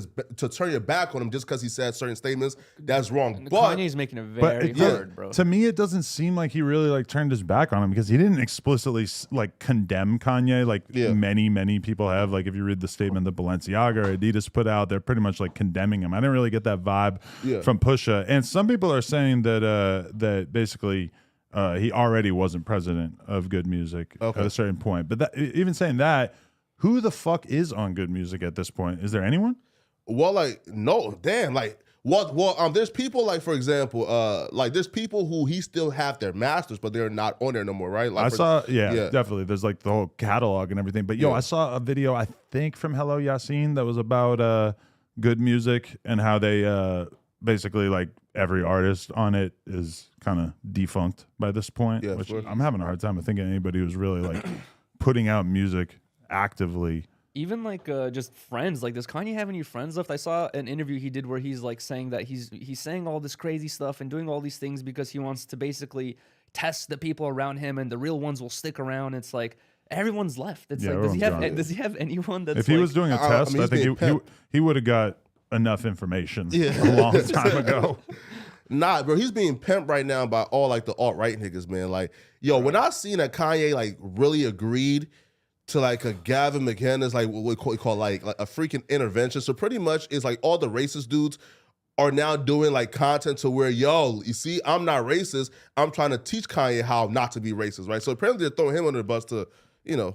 [SPEAKER 3] your back on him just because he said certain statements. That's wrong.
[SPEAKER 2] And
[SPEAKER 3] But
[SPEAKER 2] Kanye's making it
[SPEAKER 1] But
[SPEAKER 2] very
[SPEAKER 1] it
[SPEAKER 2] hard, bro.
[SPEAKER 1] to me, it doesn't seem like he really like turned his back on him because he didn't explicitly like condemn Kanye like many people have. Like if you read the statement that Balenciaga or Adidas put out, they're pretty much like condemning him. I didn't really get that vibe from Pusha. And some people are saying that that basically he already wasn't president of Good Music at a certain point. But that, even saying that, who the fuck is on Good Music at this point? Is there anyone?
[SPEAKER 3] Well, like, no, damn, like, there's people, like, for example, like, there's people who he still have their masters, but they're not on there no more, right? Like,
[SPEAKER 1] definitely. There's, like, the whole catalog and everything. But, I saw a video, I think, from Hello Yasin that was about Good Music and how they basically, like, every artist on it is kind of defunct by this point, which I'm having a hard time of thinking anybody who's really, like, putting out music actively.
[SPEAKER 2] Even like just friends, like does Kanye have any friends left? I saw an interview he did where he's like saying that he's saying all this crazy stuff and doing all these things because he wants to basically test the people around him and the real ones will stick around. It's like everyone's left. It's like does he have anyone that's
[SPEAKER 1] if he
[SPEAKER 2] like,
[SPEAKER 1] was doing a test, I think he would have got enough information a long time ago.
[SPEAKER 3] Nah, bro, he's being pimped right now by all like the alt-right niggas, man. Like, yo, when I seen that Kanye like really agreed to like a Gavin McInnes, like what we call like a freaking intervention. So pretty much it's like all the racist dudes are now doing like content to where, yo, you see, I'm not racist. I'm trying to teach Kanye how not to be racist, right? So apparently they're throwing him under the bus to,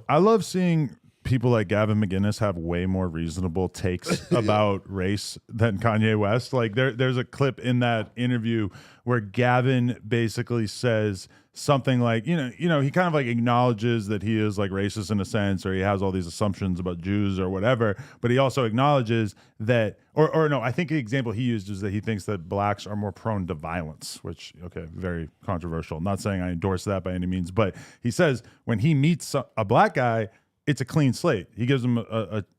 [SPEAKER 1] I love seeing people like Gavin McInnes have way more reasonable takes about race than Kanye West. Like there's a clip in that interview where Gavin basically says something like, he kind of like acknowledges that he is like racist in a sense, or he has all these assumptions about Jews or whatever, but he also acknowledges that, or no, I think the example he used is that he thinks that blacks are more prone to violence, which, okay, very controversial. Not saying I endorse that by any means, but he says when he meets a black guy, it's a clean slate. He gives him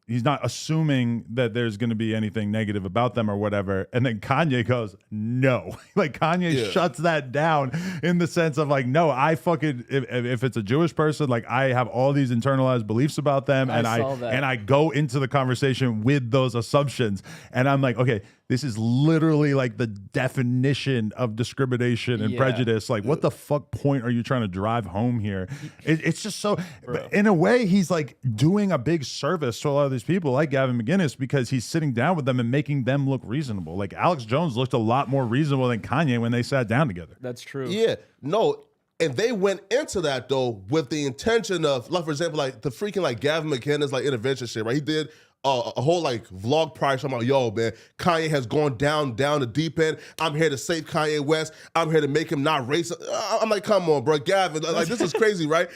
[SPEAKER 1] he's not assuming that there's going to be anything negative about them or whatever. And then Kanye goes, no. Like Kanye shuts that down in the sense of like, no, I fucking, if it's a Jewish person, like I have all these internalized beliefs about them. And I go into the conversation with those assumptions. And I'm like, okay, this is literally like the definition of discrimination and prejudice. Like, what the fuck point are you trying to drive home here? It's just so, but in a way, he's like doing a big service to a lot of these people like Gavin McInnes because he's sitting down with them and making them look reasonable. Like Alex Jones looked a lot more reasonable than Kanye when they sat down together.
[SPEAKER 2] That's true.
[SPEAKER 3] Yeah, no. And they went into that though with the intention of, like, for example, like the freaking like Gavin McInnes like intervention shit, right? He did a whole like vlog prior talking about, yo, man, Kanye has gone down the deep end. I'm here to save Kanye West. I'm here to make him not racist. I'm like, come on, bro, Gavin, like this is crazy, right?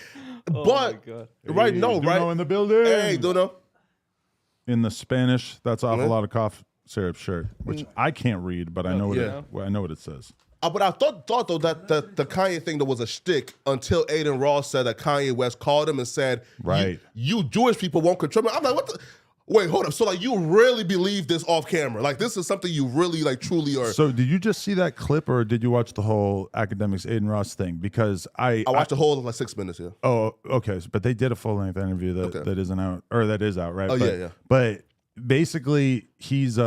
[SPEAKER 3] But right, no, right?
[SPEAKER 1] Duno in the building.
[SPEAKER 3] Hey, Duno.
[SPEAKER 1] In the Spanish, that's off a lot of cough syrup shirt, which I can't read, but I know I know what it says.
[SPEAKER 3] But I thought though that the Kanye thing that was a shtick until Aiden Ross said that Kanye West called him and said,
[SPEAKER 1] right,
[SPEAKER 3] you Jewish people won't control me. I'm like, what the? Wait, hold up. So like you really believe this off camera? Like this is something you really like truly are.
[SPEAKER 1] So did you just see that clip or did you watch the whole Academics Aiden Ross thing? Because I
[SPEAKER 3] watched the whole like 6 minutes, yeah.
[SPEAKER 1] Oh, okay. But they did a full length interview that isn't out, or that is out, right?
[SPEAKER 3] Oh, yeah.
[SPEAKER 1] But basically he's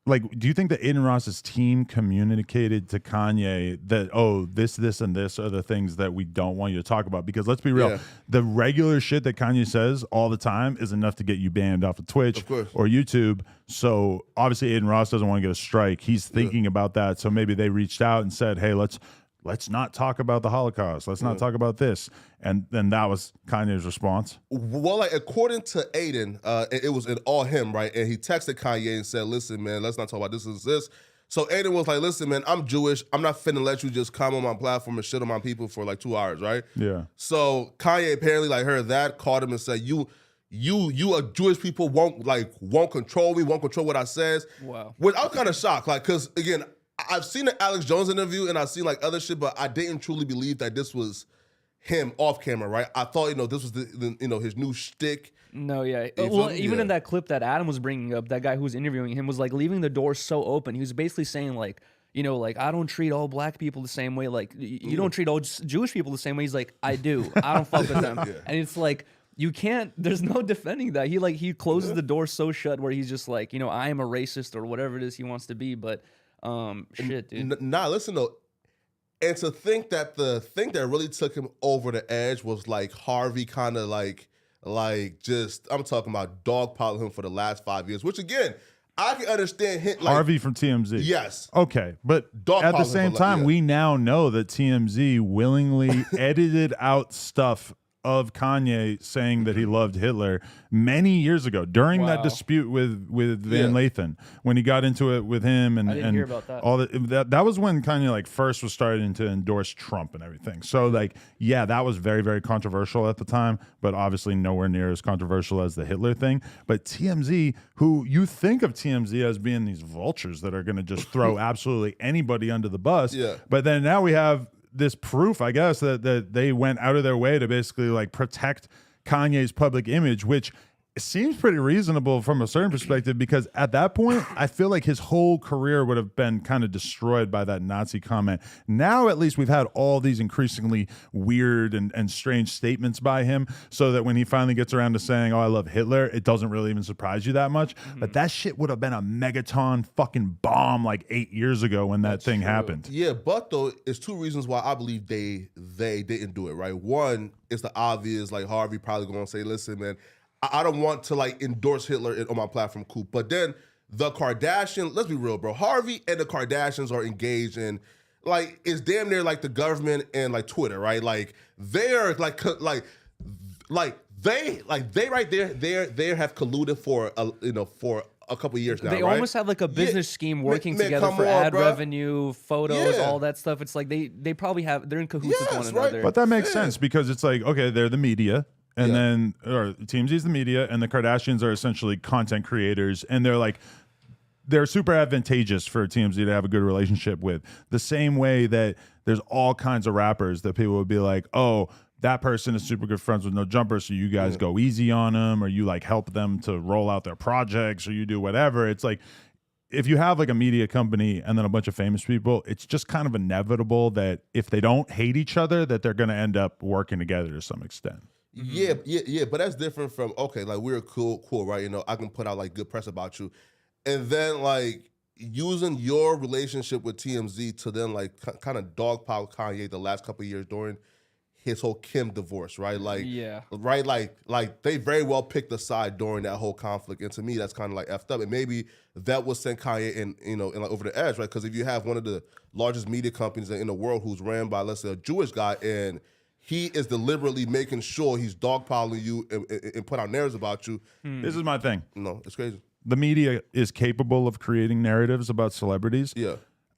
[SPEAKER 1] like, do you think that Aiden Ross's team communicated to Kanye that, oh, this, and this are the things that we don't want you to talk about? Because let's be real, the regular shit that Kanye says all the time is enough to get you banned off of Twitch or YouTube. So obviously Aiden Ross doesn't want to get a strike. He's thinking about that. So maybe they reached out and said, hey, let's not talk about the Holocaust. Let's not talk about this. And then that was Kanye's response.
[SPEAKER 3] Well, like according to Aiden, it was in all him, right? And he texted Kanye and said, listen, man, let's not talk about this. So Aiden was like, listen, man, I'm Jewish. I'm not finna let you just come on my platform and shit on my people for like 2 hours, right?
[SPEAKER 1] Yeah.
[SPEAKER 3] So Kanye apparently like heard that, called him and said, you Jewish people won't control me, won't control what I says.
[SPEAKER 2] Wow.
[SPEAKER 3] Which I was kind of shocked, like, cause again, I've seen the Alex Jones interview and I've seen like other shit, but I didn't truly believe that this was him off camera, right? I thought, this was the his new shtick.
[SPEAKER 2] No, yeah. Well, even in that clip that Adam was bringing up, that guy who was interviewing him was like leaving the door so open. He was basically saying like, like I don't treat all black people the same way. Like you don't treat all Jewish people the same way. He's like, I do. I don't fuck with them. And it's like, You can't. There's no defending that. He closes the door so shut where he's just like, I am a racist or whatever it is he wants to be. But shit, dude.
[SPEAKER 3] Nah, listen though. And to think that the thing that really took him over the edge was like Harvey kind of like just, I'm talking about dogpiling him for the last 5 years, which again, I can understand him. Like,
[SPEAKER 1] Harvey from TMZ.
[SPEAKER 3] Yes.
[SPEAKER 1] Okay, but at the same time, we now know that TMZ willingly edited out stuff of Kanye saying that he loved Hitler many years ago during that dispute with Van Lathan, when he got into it with him and
[SPEAKER 2] I didn't hear about that.
[SPEAKER 1] all that was when Kanye like first was starting to endorse Trump and everything. So like, yeah, that was very, very controversial at the time, but obviously nowhere near as controversial as the Hitler thing. But TMZ, who you think of TMZ as being these vultures that are going to just throw absolutely anybody under the bus, but then now we have this proof, I guess, that they went out of their way to basically like protect Kanye's public image, which seems pretty reasonable from a certain perspective, because at that point, I feel like his whole career would have been kind of destroyed by that Nazi comment. Now, at least we've had all these increasingly weird and strange statements by him, so that when he finally gets around to saying, "Oh, I love Hitler," it doesn't really even surprise you that much. But that shit would have been a megaton fucking bomb like 8 years ago when that thing happened.
[SPEAKER 3] Yeah, but though, it's two reasons why I believe they didn't do it, right? One, it's the obvious, like Harvey probably going to say, "Listen, man, I don't want to like endorse Hitler on my platform," cool. But then the Kardashian, let's be real, bro. Harvey and the Kardashians are engaged in like, it's damn near like the government and like Twitter, right? Like they're they right there, they have colluded for a couple years now.
[SPEAKER 2] They
[SPEAKER 3] right?
[SPEAKER 2] almost have like a business scheme working
[SPEAKER 3] Man,
[SPEAKER 2] together for
[SPEAKER 3] on,
[SPEAKER 2] ad
[SPEAKER 3] bro.
[SPEAKER 2] revenue, photos,
[SPEAKER 3] Yeah.
[SPEAKER 2] all that stuff. It's like they probably they're in cahoots with one
[SPEAKER 3] Yes,
[SPEAKER 2] another.
[SPEAKER 3] right.
[SPEAKER 1] But that makes sense, because it's like, okay, they're the media. And then, or TMZ's the media, and the Kardashians are essentially content creators, and they're super advantageous for TMZ to have a good relationship with. The same way that there's all kinds of rappers that people would be like, "Oh, that person is super good friends with No Jumper, so you guys go easy on them, or you like help them to roll out their projects, or you do whatever." It's like, if you have like a media company and then a bunch of famous people, it's just kind of inevitable that if they don't hate each other, that they're going to end up working together to some extent.
[SPEAKER 3] Yeah, but that's different from, okay, like we're cool, right? I can put out like good press about you, and then like using your relationship with TMZ to then like kind of dogpile Kanye the last couple of years during his whole Kim divorce, right? Like, right, like they very well picked a side during that whole conflict, and to me, that's kind of like effed up, and maybe that will send Kanye in like over the edge, right? Because if you have one of the largest media companies in the world who's ran by, let's say, a Jewish guy, and he is deliberately making sure he's dogpiling you and put out narratives about you.
[SPEAKER 1] This is my thing.
[SPEAKER 3] No, it's crazy.
[SPEAKER 1] The media is capable of creating narratives about celebrities.
[SPEAKER 3] Yeah.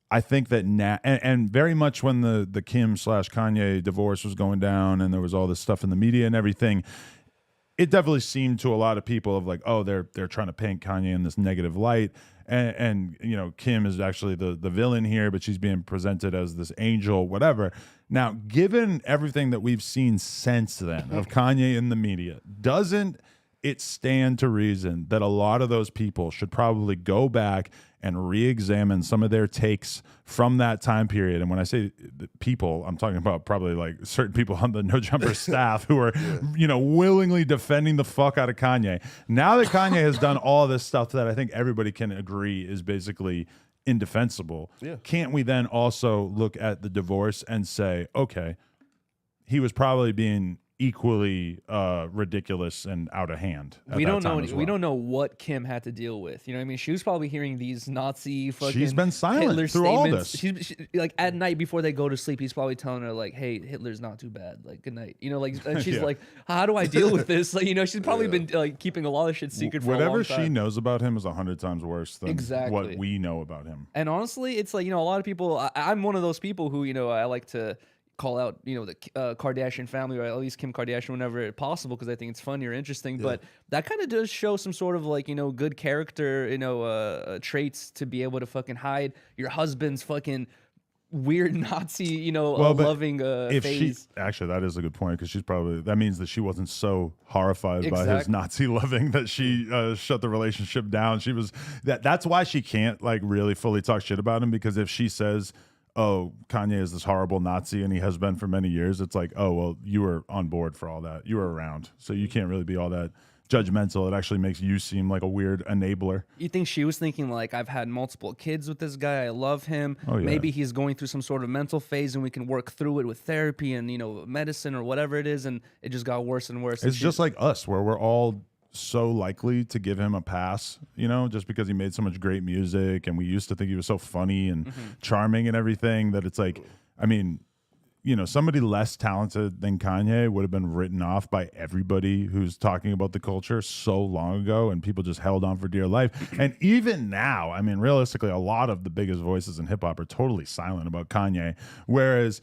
[SPEAKER 1] I think that now, and very much when the Kim/Kanye divorce was going down and there was all this stuff in the media and everything, it definitely seemed to a lot of people of like, oh, they're trying to paint Kanye in this negative light. And Kim is actually the villain here, but she's being presented as this angel, whatever. Now, given everything that we've seen since then of Kanye in the media, doesn't it stand to reason that a lot of those people should probably go back and re-examine some of their takes from that time period? And when I say people, I'm talking about probably like certain people on the No Jumper staff who are, willingly defending the fuck out of Kanye. Now that Kanye has done all this stuff that I think everybody can agree is basically indefensible, can't we then also look at the divorce and say, okay, he was probably being equally ridiculous and out of hand.
[SPEAKER 2] We don't know. We don't know what Kim had to deal with. You know what I mean? She was probably hearing these Nazi fucking.
[SPEAKER 1] She's been silent
[SPEAKER 2] Hitler
[SPEAKER 1] through all
[SPEAKER 2] statements.
[SPEAKER 1] this.
[SPEAKER 2] She, like at night before they go to sleep, he's probably telling her like, "Hey, Hitler's not too bad. Like, good night." And she's like, "How do I deal with this?" Like, she's probably been like keeping a lot of shit secret for a long time.
[SPEAKER 1] Whatever she knows about him is 100 times worse than
[SPEAKER 2] Exactly
[SPEAKER 1] what we know about him.
[SPEAKER 2] And honestly, it's like a lot of people. I'm one of those people who I like to call out, the Kardashian family, or at least Kim Kardashian whenever possible, because I think it's funny or interesting. But that kind of does show some sort of like, good character, traits to be able to fucking hide your husband's fucking weird Nazi, loving phase.
[SPEAKER 1] Actually, that is a good point, because that means that she wasn't so horrified by his Nazi loving that she shut the relationship down. That's why she can't like really fully talk shit about him, because if she says, oh, Kanye is this horrible Nazi and he has been for many years. It's like, oh, well, you were on board for all that. You were around. So you can't really be all that judgmental. It actually makes you seem like a weird enabler.
[SPEAKER 2] You think she was thinking like, I've had multiple kids with this guy. I love him.
[SPEAKER 1] Oh, yeah.
[SPEAKER 2] Maybe he's going through some sort of mental phase and we can work through it with therapy and, medicine or whatever it is. And it just got worse and worse.
[SPEAKER 1] It's just like us, where we're all so likely to give him a pass, just because he made so much great music and we used to think he was so funny and charming and everything, that it's like, I mean, somebody less talented than Kanye would have been written off by everybody who's talking about the culture so long ago, and people just held on for dear life. And even now, I mean, realistically, a lot of the biggest voices in hip hop are totally silent about Kanye. Whereas,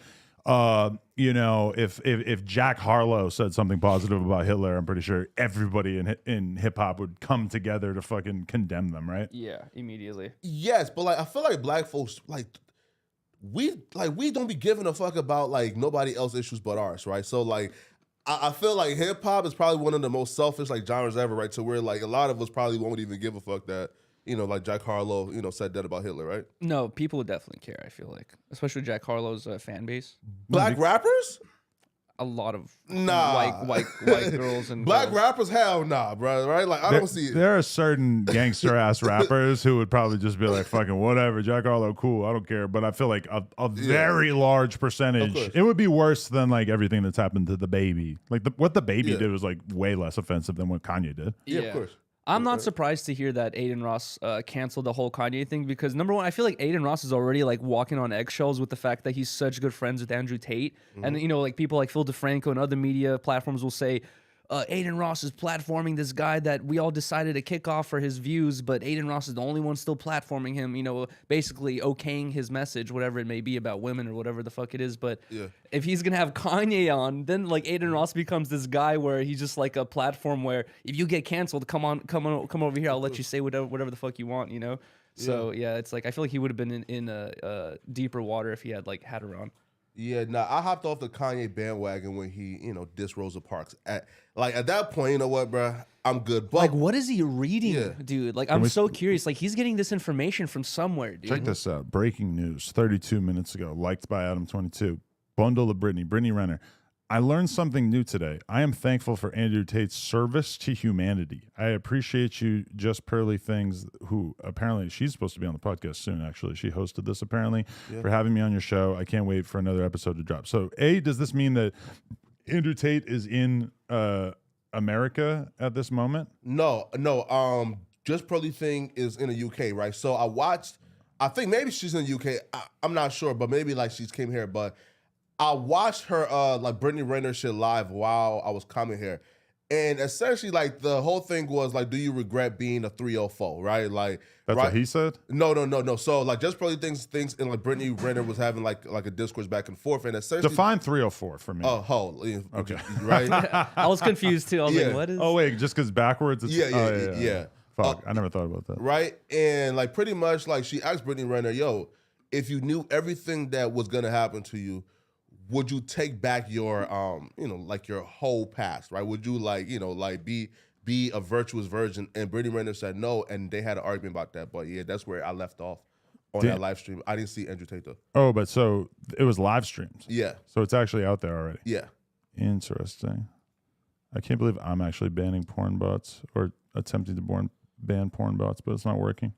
[SPEAKER 1] if Jack Harlow said something positive about Hitler, I'm pretty sure everybody in hip hop would come together to fucking condemn them, right?
[SPEAKER 2] Yeah, immediately.
[SPEAKER 3] Yes, but like I feel like black folks we don't be giving a fuck about like nobody else's issues but ours, right? So like I feel like hip hop is probably one of the most selfish like genres ever, right? So where like a lot of us probably won't even give a fuck that like Jack Harlow said that about Hitler, right?
[SPEAKER 2] No, people would definitely care, I feel like, especially Jack Harlow's fan base.
[SPEAKER 3] Black rappers?
[SPEAKER 2] A lot of
[SPEAKER 3] Nah.
[SPEAKER 2] white girls and
[SPEAKER 3] Black
[SPEAKER 2] girls.
[SPEAKER 3] rappers, hell nah, bro. Right? Like I don't see it.
[SPEAKER 1] There are certain gangster ass rappers who would probably just be like, fucking whatever, Jack Harlow, cool, I don't care. But I feel like a very large percentage, it would be worse than like everything that's happened to the baby. Like what the baby did was like way less offensive than what Kanye did.
[SPEAKER 3] Yeah, of course.
[SPEAKER 2] I'm not surprised to hear that Aiden Ross canceled the whole Kanye thing, because number one, I feel like Aiden Ross is already like walking on eggshells with the fact that he's such good friends with Andrew Tate. And like people like Phil DeFranco and other media platforms will say, Aiden Ross is platforming this guy that we all decided to kick off for his views, but Aiden Ross is the only one still platforming him, basically okaying his message, whatever it may be about women or whatever the fuck it is. But if he's going to have Kanye on, then like Aiden Ross becomes this guy where he's just like a platform where if you get canceled, come over here. I'll let you say whatever the fuck you want, So yeah, it's like, I feel like he would have been in deeper water if he had had her on.
[SPEAKER 3] Yeah, nah, I hopped off the Kanye bandwagon when he, dissed Rosa Parks. At that point, you know what, bro? I'm good. But
[SPEAKER 2] Like, what is he reading, dude? Like, I'm so curious. Like, he's getting this information from somewhere, dude.
[SPEAKER 1] Check this out. Breaking news 32 minutes ago, liked by Adam22. Bundle of Brittany Renner. I learned something new today. I am thankful for Andrew Tate's service to humanity. I appreciate you, Just Pearly Things, who apparently she's supposed to be on the podcast soon, actually. She hosted this, apparently, for having me on your show. I can't wait for another episode to drop. So, A, does this mean that Andrew Tate is in America at this moment?
[SPEAKER 3] No. Just Pearly Thing is in the UK, right? So I think maybe she's in the UK. I'm not sure, but maybe like she's came here, but I watched her like Brittany Renner shit live while I was coming here. And essentially like the whole thing was like, do you regret being a 304, right? Like
[SPEAKER 1] That's what he said?
[SPEAKER 3] No. So like Just Probably things and like Brittany Renner was having like a discourse back and forth, and essentially
[SPEAKER 1] Define 304 for me.
[SPEAKER 3] Okay. Right?
[SPEAKER 2] I was confused too. I was like, what is?
[SPEAKER 1] Oh wait, just because backwards it's
[SPEAKER 3] Yeah.
[SPEAKER 1] Fuck, I never thought about that.
[SPEAKER 3] Right? And like pretty much like she asked Brittany Renner, yo, if you knew everything that was gonna happen to you, would you take back your like your whole past, right? Would you like be a virtuous virgin? And Brittany Renner said no, and they had an argument about that. But yeah, that's where I left off on that live stream. I didn't see Andrew Tate though.
[SPEAKER 1] Oh, but so it was live streams.
[SPEAKER 3] Yeah.
[SPEAKER 1] So it's actually out there already.
[SPEAKER 3] Yeah.
[SPEAKER 1] Interesting. I can't believe I'm actually banning porn bots or attempting to ban porn bots, but it's not working.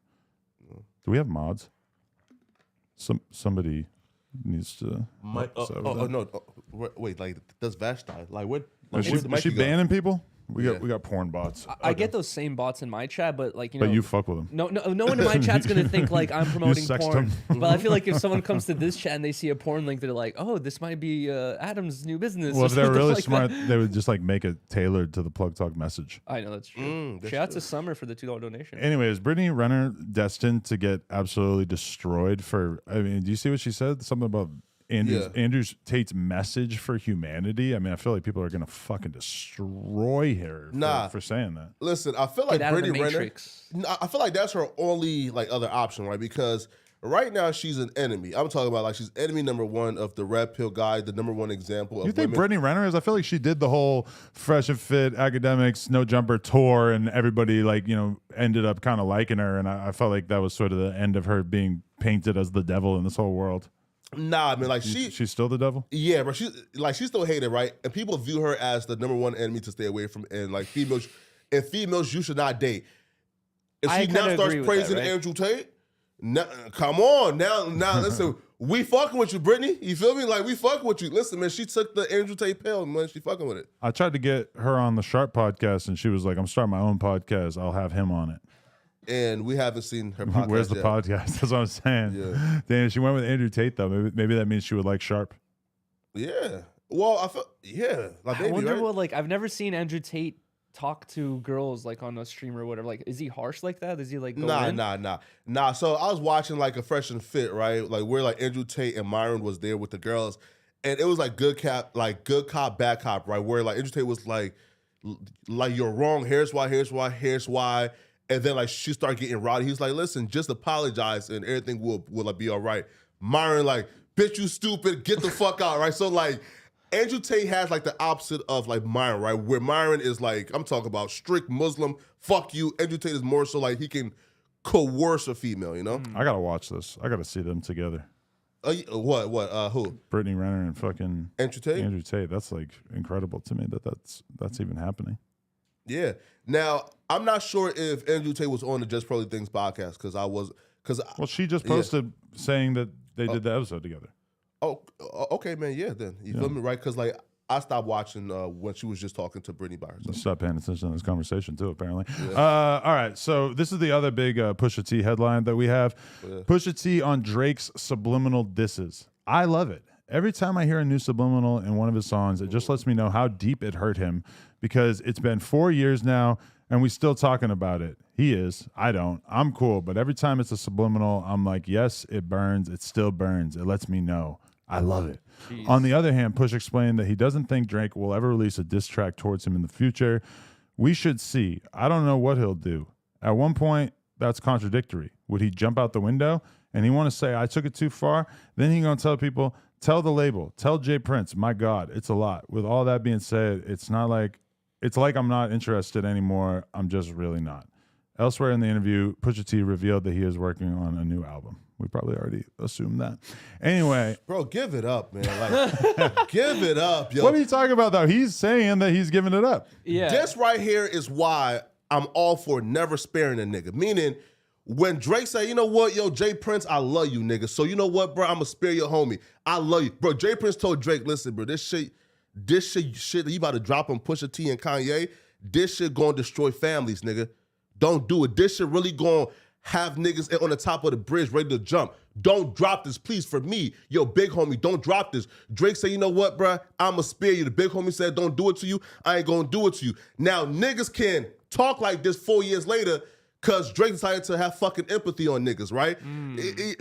[SPEAKER 1] Do we have mods? Somebody needs to.
[SPEAKER 3] Wait, like does Vash die? Like what?
[SPEAKER 1] Is she banning people? We got porn bots.
[SPEAKER 2] I get those same bots in my chat, but like
[SPEAKER 1] But you fuck with them.
[SPEAKER 2] No one in my chat's gonna think like I'm promoting
[SPEAKER 1] sext
[SPEAKER 2] porn.
[SPEAKER 1] them.
[SPEAKER 2] But I feel like if someone comes to this chat and they see a porn link, they're like, "Oh, this might be Adam's new business."
[SPEAKER 1] Well,
[SPEAKER 2] or
[SPEAKER 1] if they're
[SPEAKER 2] something
[SPEAKER 1] really
[SPEAKER 2] like
[SPEAKER 1] smart,
[SPEAKER 2] that.
[SPEAKER 1] they would just like make it tailored to the Plug Talk message.
[SPEAKER 2] I know that's true.
[SPEAKER 3] That's
[SPEAKER 2] Shout out to Summer for the $2 donation.
[SPEAKER 1] Anyways, Brittany Renner destined to get absolutely destroyed for. I mean, do you see what she said? Something about Andrew Tate's message for humanity. I mean, I feel like people are gonna fucking destroy her for saying that.
[SPEAKER 3] Listen, I feel like
[SPEAKER 2] Get out of the
[SPEAKER 3] Brittany Renner.
[SPEAKER 2] Matrix.
[SPEAKER 3] I feel like that's her only like other option, right? Because right now she's an enemy. I'm talking about like she's enemy number one of the red pill guy, the number one example of
[SPEAKER 1] You think
[SPEAKER 3] women.
[SPEAKER 1] Brittany Renner is? I feel like she did the whole fresh and fit academics, no jumper tour, and everybody ended up kind of liking her. And I felt like that was sort of the end of her being painted as the devil in this whole world.
[SPEAKER 3] Nah, I mean, like
[SPEAKER 1] She's still the devil?
[SPEAKER 3] yeah, bro. She's still hated, right? And people view her as the number one enemy to stay away from. And like females, you should not date. If
[SPEAKER 2] I
[SPEAKER 3] she now
[SPEAKER 2] kinda
[SPEAKER 3] starts
[SPEAKER 2] agree with
[SPEAKER 3] praising
[SPEAKER 2] that, right?
[SPEAKER 3] Andrew Tate, come on, now listen, we fucking with you, Brittany. You feel me? Like we fucking with you. Listen, man, she took the Andrew Tate pill, man. She fucking with it.
[SPEAKER 1] I tried to get her on the Sharp podcast, and she was like, I'm starting my own podcast. I'll have him on it.
[SPEAKER 3] And we haven't seen her podcast.
[SPEAKER 1] Where's the
[SPEAKER 3] yet.
[SPEAKER 1] podcast? That's what I'm saying.
[SPEAKER 3] Yeah.
[SPEAKER 1] Damn, she went with Andrew Tate, though. Maybe that means she would like Sharp.
[SPEAKER 3] Yeah. Well, I felt like
[SPEAKER 2] I
[SPEAKER 3] maybe,
[SPEAKER 2] wonder
[SPEAKER 3] right?
[SPEAKER 2] what, like, I've never seen Andrew Tate talk to girls like on a stream or whatever. Like, is he harsh like that? Is he like go in?
[SPEAKER 3] Nah. So I was watching like a Fresh and Fit, right? Like where like Andrew Tate and Myron was there with the girls, and it was like good cop, bad cop, right? Where like Andrew Tate was like you're wrong. Here's why. And then like she started getting rowdy. He was like, listen, just apologize and everything will like be all right. Myron like, bitch, you stupid, get the fuck out, right? So like Andrew Tate has like the opposite of like Myron, right? Where Myron is like, I'm talking about strict Muslim, fuck you. Andrew Tate is more so like he can coerce a female, you know?
[SPEAKER 1] I gotta watch this. I gotta see them together.
[SPEAKER 3] What? Who?
[SPEAKER 1] Brittany Renner and fucking
[SPEAKER 3] Andrew Tate?
[SPEAKER 1] That's like incredible to me that's even happening.
[SPEAKER 3] Yeah. Now, I'm not sure if Andrew Tate was on the Just Probably Things podcast
[SPEAKER 1] Well, she just posted saying that they did the episode together.
[SPEAKER 3] Oh, okay, man. Yeah, then you feel me, right? Because like I stopped watching when she was just talking to Brittany by herself.
[SPEAKER 1] Stop paying attention to this conversation too, apparently. Yeah. All right, so this is the other big Pusha T headline that we have. Yeah. Pusha T on Drake's subliminal disses. I love it. Every time I hear a new subliminal in one of his songs, it just lets me know how deep it hurt him, because it's been 4 years now and we still talking about it. He is. I don't. I'm cool. But every time it's a subliminal, I'm like, yes, it burns. It still burns. It lets me know. I love it. Jeez. On the other hand, Push explained that he doesn't think Drake will ever release a diss track towards him in the future. We should see. I don't know what he'll do. At one point, that's contradictory. Would he jump out the window and he want to say, I took it too far? Then he going to tell people, tell the label, tell Jay Prince, my God, it's a lot. With all that being said, it's like I'm not interested anymore. I'm just really not. Elsewhere in the interview, Pusha T revealed that he is working on a new album. We probably already assumed that. Anyway.
[SPEAKER 3] Bro, give it up, man. Like, give it up, yo.
[SPEAKER 1] What are you talking about, though? He's saying that he's giving it up.
[SPEAKER 2] Yeah.
[SPEAKER 3] This right here is why I'm all for never sparing a nigga. Meaning, when Drake say, you know what, yo, Jay Prince, I love you, nigga. So you know what, bro, I'm going to spare your homie. I love you. Bro, Jay Prince told Drake, listen, bro, this shit you about to drop on Pusha T and Kanye, this shit going to destroy families, nigga. Don't do it. This shit really going to have niggas on the top of the bridge ready to jump. Don't drop this, please, for me. Yo, big homie, don't drop this. Drake said, you know what, bro? I'm going to spare you. The big homie said, don't do it to you. I ain't going to do it to you. Now, niggas can talk like this 4 years later because Drake decided to have fucking empathy on niggas, right?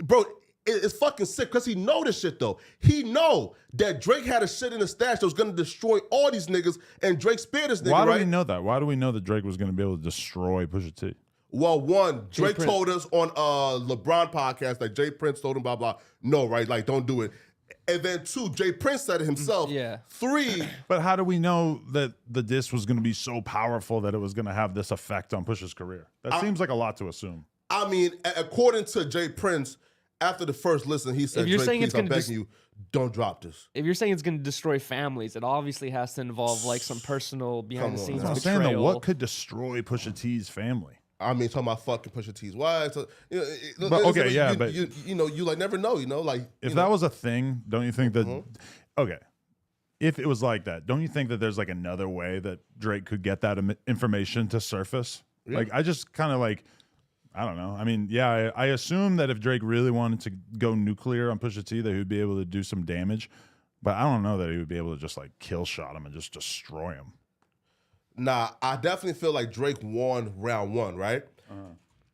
[SPEAKER 3] Bro, it's fucking sick because he know this shit, though. He know that Drake had a shit in the stash that was going to destroy all these niggas, and Drake spared this nigga,
[SPEAKER 1] Why do
[SPEAKER 3] right?
[SPEAKER 1] we know that? Why do we know that Drake was going to be able to destroy Pusha T?
[SPEAKER 3] Well, one, Drake told us on LeBron podcast that Jay Prince told him blah, blah. No, right? Like, don't do it. And then two, Jay Prince said it himself.
[SPEAKER 2] Yeah.
[SPEAKER 3] Three.
[SPEAKER 1] But how do we know that the diss was going to be so powerful that it was going to have this effect on Pusha's career? That seems like a lot to assume.
[SPEAKER 3] I mean, according to Jay Prince, after the first listen, he said, Drake, please, I'm begging you, don't drop this.
[SPEAKER 2] If you're saying it's going to destroy families, it obviously has to involve like some personal behind the scenes
[SPEAKER 1] I'm
[SPEAKER 2] betrayal.
[SPEAKER 1] saying that what could destroy Pusha T's family?
[SPEAKER 3] I mean, talking about fucking Pusha T's wife. So, you know,
[SPEAKER 1] but, okay,
[SPEAKER 3] like,
[SPEAKER 1] yeah,
[SPEAKER 3] you,
[SPEAKER 1] but
[SPEAKER 3] you know, you like never know. You know, like
[SPEAKER 1] if that was a thing, don't you think that? Okay, if it was like that, don't you think that there's like another way that Drake could get that information to surface? Yeah. Like, I just kind of like, I don't know. I mean, yeah, I assume that if Drake really wanted to go nuclear on Pusha T, that he would be able to do some damage. But I don't know that he would be able to just like kill shot him and just destroy him.
[SPEAKER 3] Nah, I definitely feel like Drake won round one, right?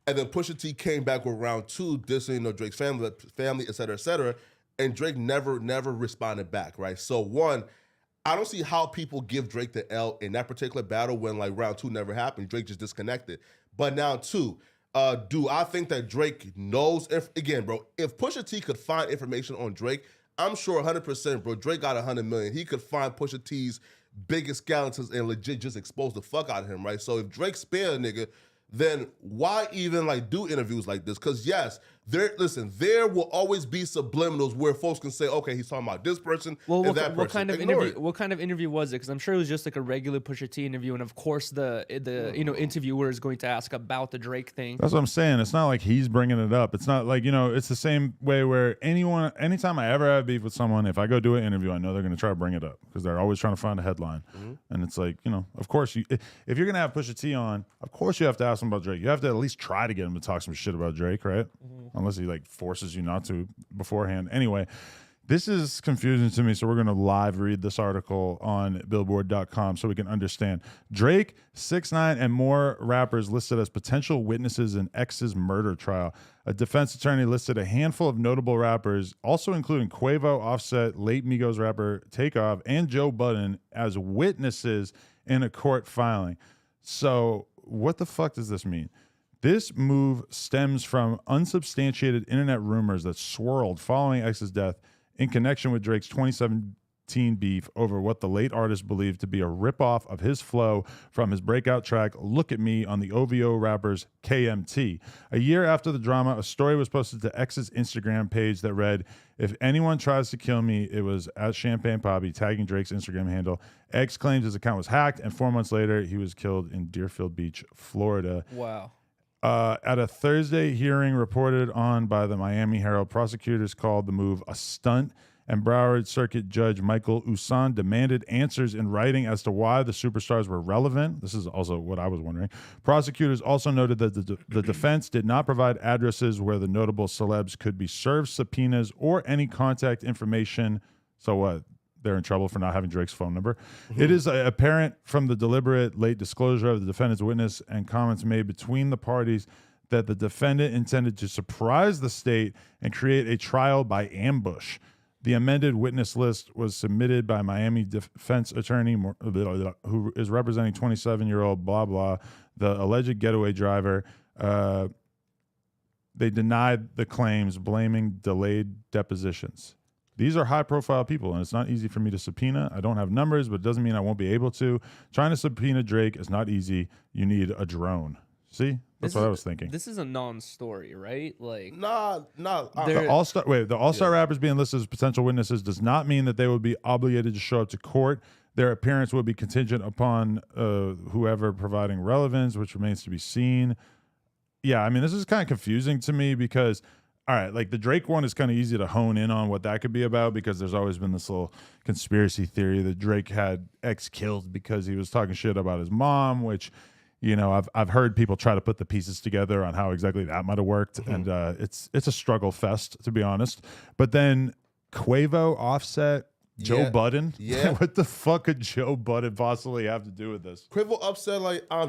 [SPEAKER 3] And then Pusha T came back with round two, dissing Drake's family, et cetera, and Drake never responded back, right? So one, I don't see how people give Drake the L in that particular battle when like round two never happened. Drake just disconnected. But now two, do I think that Drake knows, again, bro, if Pusha T could find information on Drake, I'm sure 100%, bro, Drake got 100 million. He could find Pusha T's biggest skeletons and legit just expose the fuck out of him, right? So if Drake spared a nigga, then why even like do interviews like this? Because yes, there will always be subliminals where folks can say, okay, he's talking about this person
[SPEAKER 2] Well,
[SPEAKER 3] and that person.
[SPEAKER 2] what kind of
[SPEAKER 3] Ignore
[SPEAKER 2] interview?
[SPEAKER 3] it.
[SPEAKER 2] What kind of interview was it? Because I'm sure it was just like a regular Pusha T interview, and of course the interviewer is going to ask about the Drake thing.
[SPEAKER 1] That's what I'm saying. It's not like he's bringing it up. It's not like, it's the same way where anytime I ever have beef with someone, if I go do an interview, I know they're going to try to bring it up because they're always trying to find a headline. And it's like, of course, if you're going to have Pusha T on, of course you have to ask him about Drake. You have to at least try to get him to talk some shit about Drake, right? Unless he like forces you not to beforehand. Anyway, this is confusing to me, so we're going to live read this article on Billboard.com so we can understand. Drake, 6ix9ine, and more rappers listed as potential witnesses in X's murder trial. A defense attorney listed a handful of notable rappers, also including Quavo, Offset, late Migos rapper Takeoff, and Joe Budden as witnesses in a court filing. So what the fuck does this mean? This move stems from unsubstantiated internet rumors that swirled following X's death in connection with Drake's 2017 beef over what the late artist believed to be a ripoff of his flow from his breakout track Look at Me on the OVO rappers KMT. A year after the drama, a story was posted to X's Instagram page that read, "If anyone tries to kill me, it was at Champagne Poppy," tagging Drake's Instagram handle. X claimed his account was hacked, and 4 months later, he was killed in Deerfield Beach, Florida.
[SPEAKER 2] Wow.
[SPEAKER 1] At a Thursday hearing reported on by the Miami Herald, prosecutors called the move a stunt, and Broward Circuit Judge Michael Usan demanded answers in writing as to why the superstars were relevant. This is also what I was wondering. Prosecutors also noted that the defense did not provide addresses where the notable celebs could be served subpoenas or any contact information. So what? They're in trouble for not having Drake's phone number. It is apparent from the deliberate late disclosure of the defendant's witness and comments made between the parties that the defendant intended to surprise the state and create a trial by ambush. The amended witness list was submitted by Miami defense attorney who is representing 27-year-old blah blah, the alleged getaway driver. They denied the claims, blaming delayed depositions. These are high-profile people, and it's not easy for me to subpoena. I don't have numbers, but it doesn't mean I won't be able to. Trying to subpoena Drake is not easy. You need a drone. See? That's what I was thinking.
[SPEAKER 2] This is a non-story, right? Like,
[SPEAKER 3] Nah.
[SPEAKER 2] There-
[SPEAKER 1] The All-Star rappers being listed as potential witnesses does not mean that they would be obligated to show up to court. Their appearance would be contingent upon whoever providing relevance, which remains to be seen. Yeah, I mean, this is kind of confusing to me because, all right, like the Drake one is kind of easy to hone in on what that could be about because there's always been this little conspiracy theory that Drake had X killed because he was talking shit about his mom, which, I've heard people try to put the pieces together on how exactly that might have worked, and it's a struggle fest, to be honest. But then Quavo, Offset, Joe Budden.
[SPEAKER 3] Yeah.
[SPEAKER 1] What the fuck could Joe Budden possibly have to do with this?
[SPEAKER 3] Quavo upset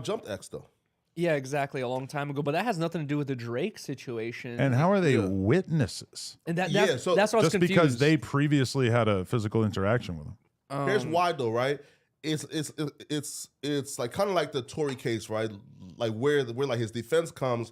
[SPEAKER 3] jumped X though.
[SPEAKER 2] yeah, exactly, a long time ago. But that has nothing to do with the Drake situation.
[SPEAKER 1] And how are they witnesses?
[SPEAKER 2] And that's
[SPEAKER 3] so
[SPEAKER 2] what I was
[SPEAKER 1] Just
[SPEAKER 2] confused.
[SPEAKER 1] because they previously had a physical interaction with him.
[SPEAKER 3] Here's why though, right? It's like kind of like the Tory case, right? Like where like his defense comes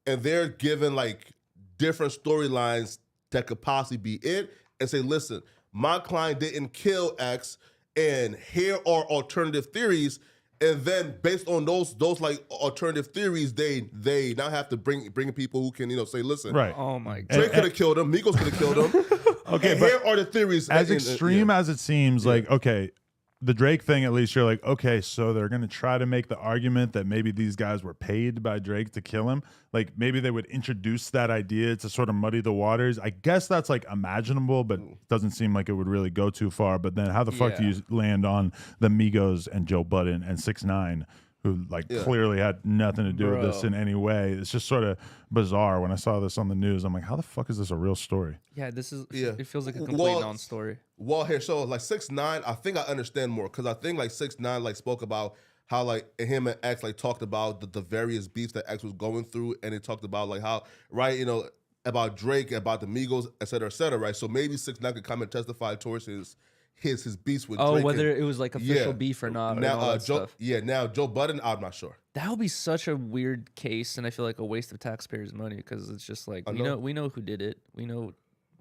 [SPEAKER 3] and they're given like different storylines that could possibly be it, and say, listen, my client didn't kill X, and here are alternative theories. And then based on those like alternative theories, they now have to bring people who can say, listen,
[SPEAKER 1] Right.
[SPEAKER 2] Oh my god.
[SPEAKER 3] Drake could have killed him, Migos could have killed him.
[SPEAKER 1] Okay,
[SPEAKER 3] And
[SPEAKER 1] but
[SPEAKER 3] here are the theories.
[SPEAKER 1] as extreme as it seems, like, okay, the Drake thing, at least you're like, okay, so they're going to try to make the argument that maybe these guys were paid by Drake to kill him. Like maybe they would introduce that idea to sort of muddy the waters. I guess that's like imaginable, but doesn't seem like it would really go too far. But then how the fuck do you land on the Migos and Joe Budden and 6ix9ine, who clearly had nothing to do with this in any way? It's just sort of bizarre. When I saw this on the news, I'm like, how the fuck is this a real story?
[SPEAKER 2] Yeah, this is.
[SPEAKER 3] Yeah.
[SPEAKER 2] It feels like a complete non-story.
[SPEAKER 3] Well, here, so like 6ix9ine, I think I understand more because I think like 6ix9ine like spoke about how like him and X like talked about the various beefs that X was going through, and it talked about like how about Drake, about the Migos, et cetera, right? So maybe 6ix9ine could come and testify towards his beefs with Drake.
[SPEAKER 2] Oh, whether it was like official beef or not.
[SPEAKER 3] Now,
[SPEAKER 2] and all that stuff.
[SPEAKER 3] now Joe Budden, I'm not sure.
[SPEAKER 2] That would be such a weird case, and I feel like a waste of taxpayers' money because it's just like we know who did it, we know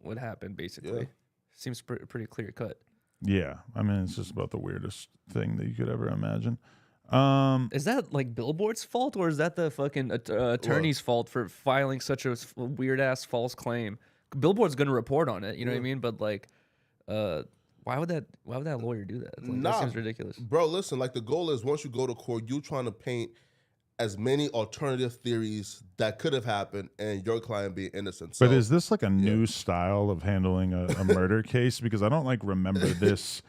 [SPEAKER 2] what happened. Basically, seems pretty clear cut.
[SPEAKER 1] Yeah, I mean, it's just about the weirdest thing that you could ever imagine.
[SPEAKER 2] Is that like Billboard's fault, or is that the fucking attorney's fault for filing such a weird ass false claim? Billboard's gonna report on it, you know what I mean? But like, why would that lawyer do that? Like, that seems ridiculous.
[SPEAKER 3] Bro, listen, like the goal is once you go to court, you trying to paint as many alternative theories that could have happened and your client being innocent. So,
[SPEAKER 1] But is this like a new style of handling a murder case? Because I don't like remember this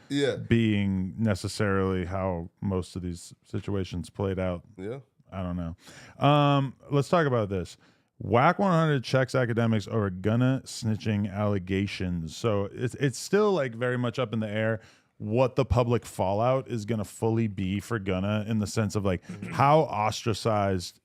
[SPEAKER 1] being necessarily how most of these situations played out.
[SPEAKER 3] Yeah.
[SPEAKER 1] I don't know. Let's talk about this. Whack 100 checks academics over Gunna snitching allegations. So it's still like very much up in the air what the public fallout is going to fully be for Gunna, in the sense of like how ostracized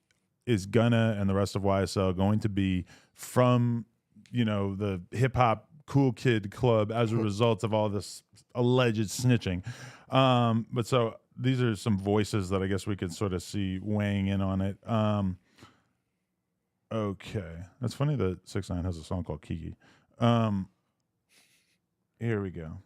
[SPEAKER 1] is Gunna and the rest of YSL going to be from, you know, the hip hop cool kid club as a result of all this alleged snitching. But so these are some voices that I guess we could sort of see weighing in on it. Okay. That's funny that 6ix9ine has a song called Kiki. Here we go.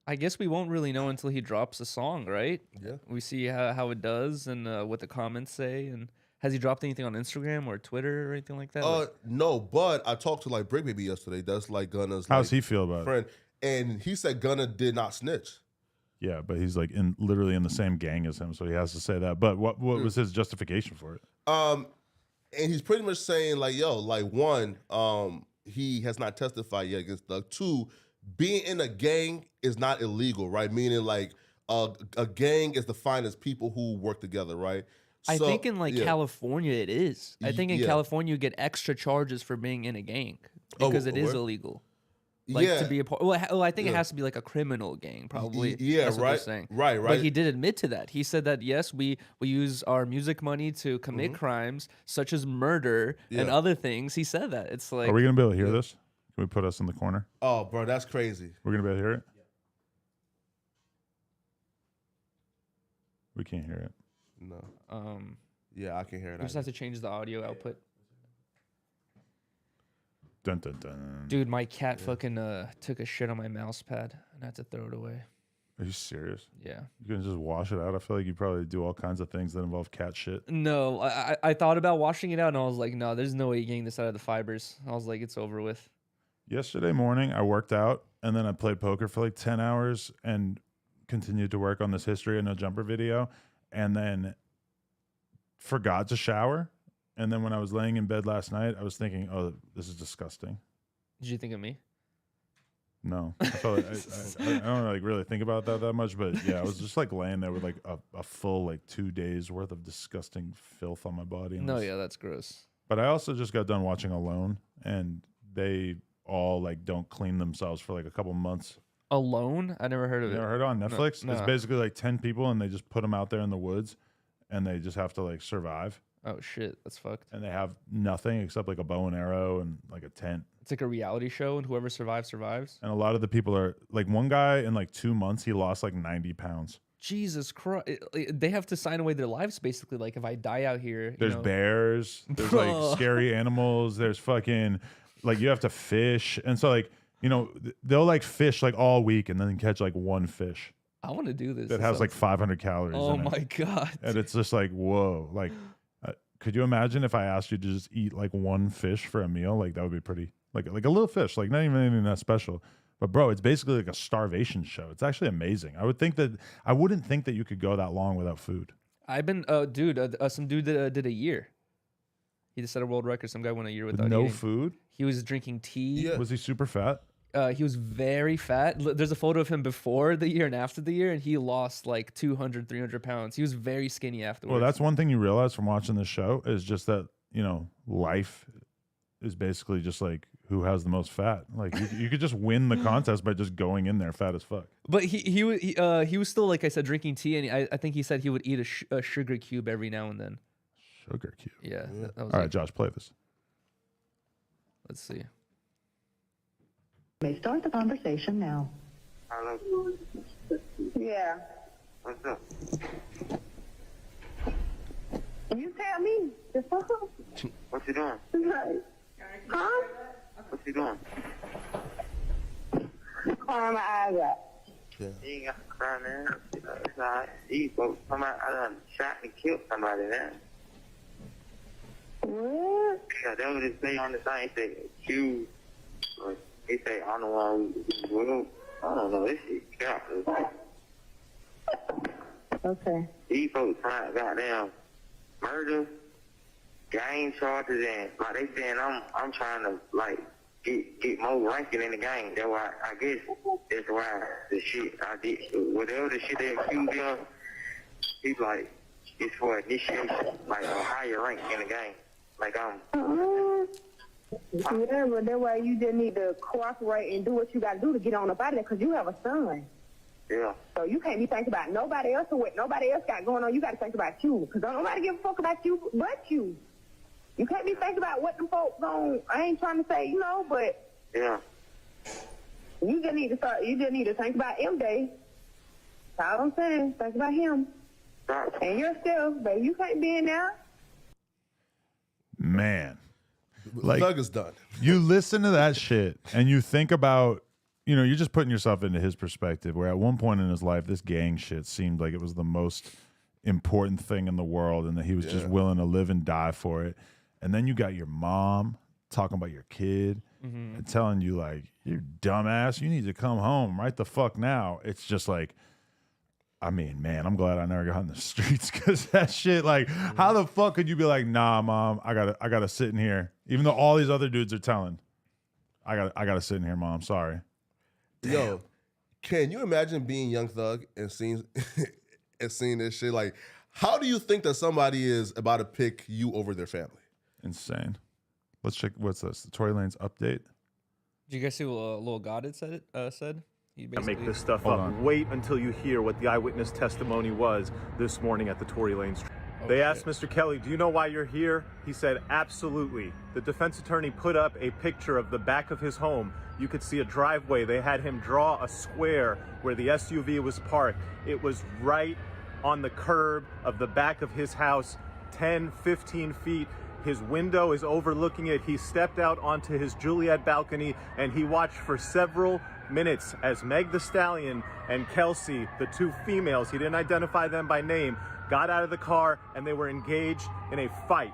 [SPEAKER 2] I guess we won't really know until he drops a song, right?
[SPEAKER 3] Yeah.
[SPEAKER 2] We see how it does and what the comments say. And has he dropped anything on Instagram or Twitter or anything like that?
[SPEAKER 3] No, but I talked to like Brick Baby yesterday. That's like Gunna's
[SPEAKER 1] How's he feel about
[SPEAKER 3] friend. And he said Gunna did not snitch.
[SPEAKER 1] Yeah, but he's like literally in the same gang as him, so he has to say that. But what was his justification for it?
[SPEAKER 3] And he's pretty much saying like, yo, like one, he has not testified yet against Doug. Two, being in a gang is not illegal, right? Meaning like a gang is defined as people who work together, right?
[SPEAKER 2] I think in like California it is. I think in
[SPEAKER 3] Yeah.
[SPEAKER 2] California you get extra charges for being in a gang because it is
[SPEAKER 3] where?
[SPEAKER 2] illegal. Like to be a part. Well, I think it has to be like a criminal gang, probably.
[SPEAKER 3] Yeah,
[SPEAKER 2] That's what they're
[SPEAKER 3] right.
[SPEAKER 2] saying.
[SPEAKER 3] Right.
[SPEAKER 2] But he did admit to that. He said that yes, we use our music money to commit crimes such as murder and other things. He said that. It's like,
[SPEAKER 1] Are we gonna be able to hear this? Can we put us in the corner?
[SPEAKER 3] Oh, bro, that's crazy.
[SPEAKER 1] We're gonna be able to hear it. We can't hear it.
[SPEAKER 3] No. Yeah, I can hear it.
[SPEAKER 2] we just have to change the audio output.
[SPEAKER 1] Dun dun dun.
[SPEAKER 2] Dude, my cat fucking took a shit on my mouse pad and I had to throw it away.
[SPEAKER 1] Are you serious?
[SPEAKER 2] Yeah.
[SPEAKER 1] You can just wash it out. I feel like you probably do all kinds of things that involve cat shit.
[SPEAKER 2] No, I thought about washing it out and I was like, no, there's no way you're getting this out of the fibers. I was like, it's over with.
[SPEAKER 1] Yesterday morning, I worked out and then I played poker for like 10 hours and continued to work on this history of no jumper video, and then forgot to shower. And then when I was laying in bed last night, I was thinking, oh, this is disgusting.
[SPEAKER 2] Did you think of me?
[SPEAKER 1] No, I felt like I don't like really think about that much, but yeah, I was just like laying there with like a full like 2 days worth of disgusting filth on my body.
[SPEAKER 2] No, yeah, that's gross.
[SPEAKER 1] But I also just got done watching Alone, and they all like don't clean themselves for like a couple months.
[SPEAKER 2] Alone? I never heard of
[SPEAKER 1] You
[SPEAKER 2] it.
[SPEAKER 1] ever heard it on Netflix?
[SPEAKER 2] No.
[SPEAKER 1] It's basically like 10 people, and they just put them out there in the woods, and they just have to like survive.
[SPEAKER 2] Oh shit, that's fucked.
[SPEAKER 1] And they have nothing except like a bow and arrow and like a tent.
[SPEAKER 2] It's like a reality show, and whoever survives survives.
[SPEAKER 1] And a lot of the people are like, one guy in like 2 months, he lost like 90 pounds.
[SPEAKER 2] Jesus Christ, they have to sign away their lives basically. Like if I die out here,
[SPEAKER 1] There's bears, there's like scary animals, there's fucking like you have to fish. And so like, you know, they'll like fish like all week and then catch like one fish
[SPEAKER 2] I want to do this.
[SPEAKER 1] that has like 500 calories.
[SPEAKER 2] Oh
[SPEAKER 1] in it.
[SPEAKER 2] my god.
[SPEAKER 1] And it's just like, whoa. Like, could you imagine if I asked you to just eat like one fish for a meal? Like that would be pretty, like a little fish, like not even anything that special. But bro, it's basically like a starvation show. It's actually amazing. I wouldn't think that you could go that long without food.
[SPEAKER 2] I've been, some dude did a year. He just set a world record. Some guy went a year without
[SPEAKER 1] No
[SPEAKER 2] eating.
[SPEAKER 1] food?
[SPEAKER 2] He was drinking tea.
[SPEAKER 3] Yeah.
[SPEAKER 1] Was he super fat?
[SPEAKER 2] He was very fat. There's a photo of him before the year and after the year, and he lost like 200, 300 pounds. He was very skinny afterwards.
[SPEAKER 1] Well, that's one thing you realize from watching this show is just that, you know, life is basically just like who has the most fat. Like you could just win the contest by just going in there fat as fuck.
[SPEAKER 2] But he was still, like I said, drinking tea, and I think he said he would eat a sugar cube every now and then.
[SPEAKER 1] Sugar cube.
[SPEAKER 2] Yeah. That was
[SPEAKER 1] All right, Josh, play this.
[SPEAKER 2] Let's see.
[SPEAKER 5] May start the conversation now.
[SPEAKER 6] Hello.
[SPEAKER 5] Yeah.
[SPEAKER 6] What's up?
[SPEAKER 5] You tell me. Just fuck up.
[SPEAKER 6] What you doing?
[SPEAKER 5] Right. Huh?
[SPEAKER 6] What you doing?
[SPEAKER 5] Crying my eyes out.
[SPEAKER 3] Yeah.
[SPEAKER 6] You ain't got to cry, man. You know, it's all right. These folks come out, I done shot and killed somebody, man.
[SPEAKER 5] What?
[SPEAKER 6] Yeah, that was it say on the thing. It say accused. It say I'm the one who I don't know. This shit crap.
[SPEAKER 5] Okay.
[SPEAKER 6] These folks trying goddamn murder, gang charges, and like they saying I'm trying to like get more ranking in the game. That's why I guess that's why the shit I did, whatever the shit they accused me of, he's like it's for initiation, like a higher rank in the game. Like
[SPEAKER 5] Yeah, but that's why you just need to cooperate and do what you got to do to get on up out of there, because you have a son.
[SPEAKER 6] yeah.
[SPEAKER 5] So you can't be thinking about nobody else or what nobody else got going on. You got to think about you, because don't nobody give a fuck about you but you. You can't be thinking about what them folks on. I ain't trying to say, but
[SPEAKER 6] Yeah.
[SPEAKER 5] you just need to start. You just need to think about him, Day. That's all I'm saying. Think about him
[SPEAKER 6] Right.
[SPEAKER 5] and yourself, baby. You can't be in there.
[SPEAKER 1] Man. Like,
[SPEAKER 3] Thug is done.
[SPEAKER 1] you listen to that shit and you think about, you're just putting yourself into his perspective, where at one point in his life, this gang shit seemed like it was the most important thing in the world and that he was just willing to live and die for it. And then you got your mom talking about your kid and telling you, like, you dumbass, you need to come home right the fuck now. It's just like, I mean, man, I'm glad I never got in the streets, because that shit, like, how the fuck could you be like, nah, mom, I gotta sit in here, even though all these other dudes are telling, I gotta sit in here, mom, sorry.
[SPEAKER 3] Yo, can you imagine being Young Thug and seeing this shit? Like, how do you think that somebody is about to pick you over their family?
[SPEAKER 1] Insane. Let's check. What's this? The Tory Lanez update.
[SPEAKER 2] Did you guys see what Lil God had said? He
[SPEAKER 7] Make
[SPEAKER 2] basically
[SPEAKER 7] this stuff
[SPEAKER 1] Hold
[SPEAKER 7] up.
[SPEAKER 1] on.
[SPEAKER 7] Wait until you hear what the eyewitness testimony was this morning at the Tory Lanez. They asked Mr. Kelly, do you know why you're here? He said, absolutely. The defense attorney put up a picture of the back of his home. You could see a driveway. They had him draw a square where the SUV was parked. It was right on the curb of the back of his house, 10, 15 feet. His window is overlooking it. He stepped out onto his Juliet balcony and he watched for several minutes as Meg Thee Stallion and Kelsey, the two females, he didn't identify them by name, got out of the car and they were engaged in a fight.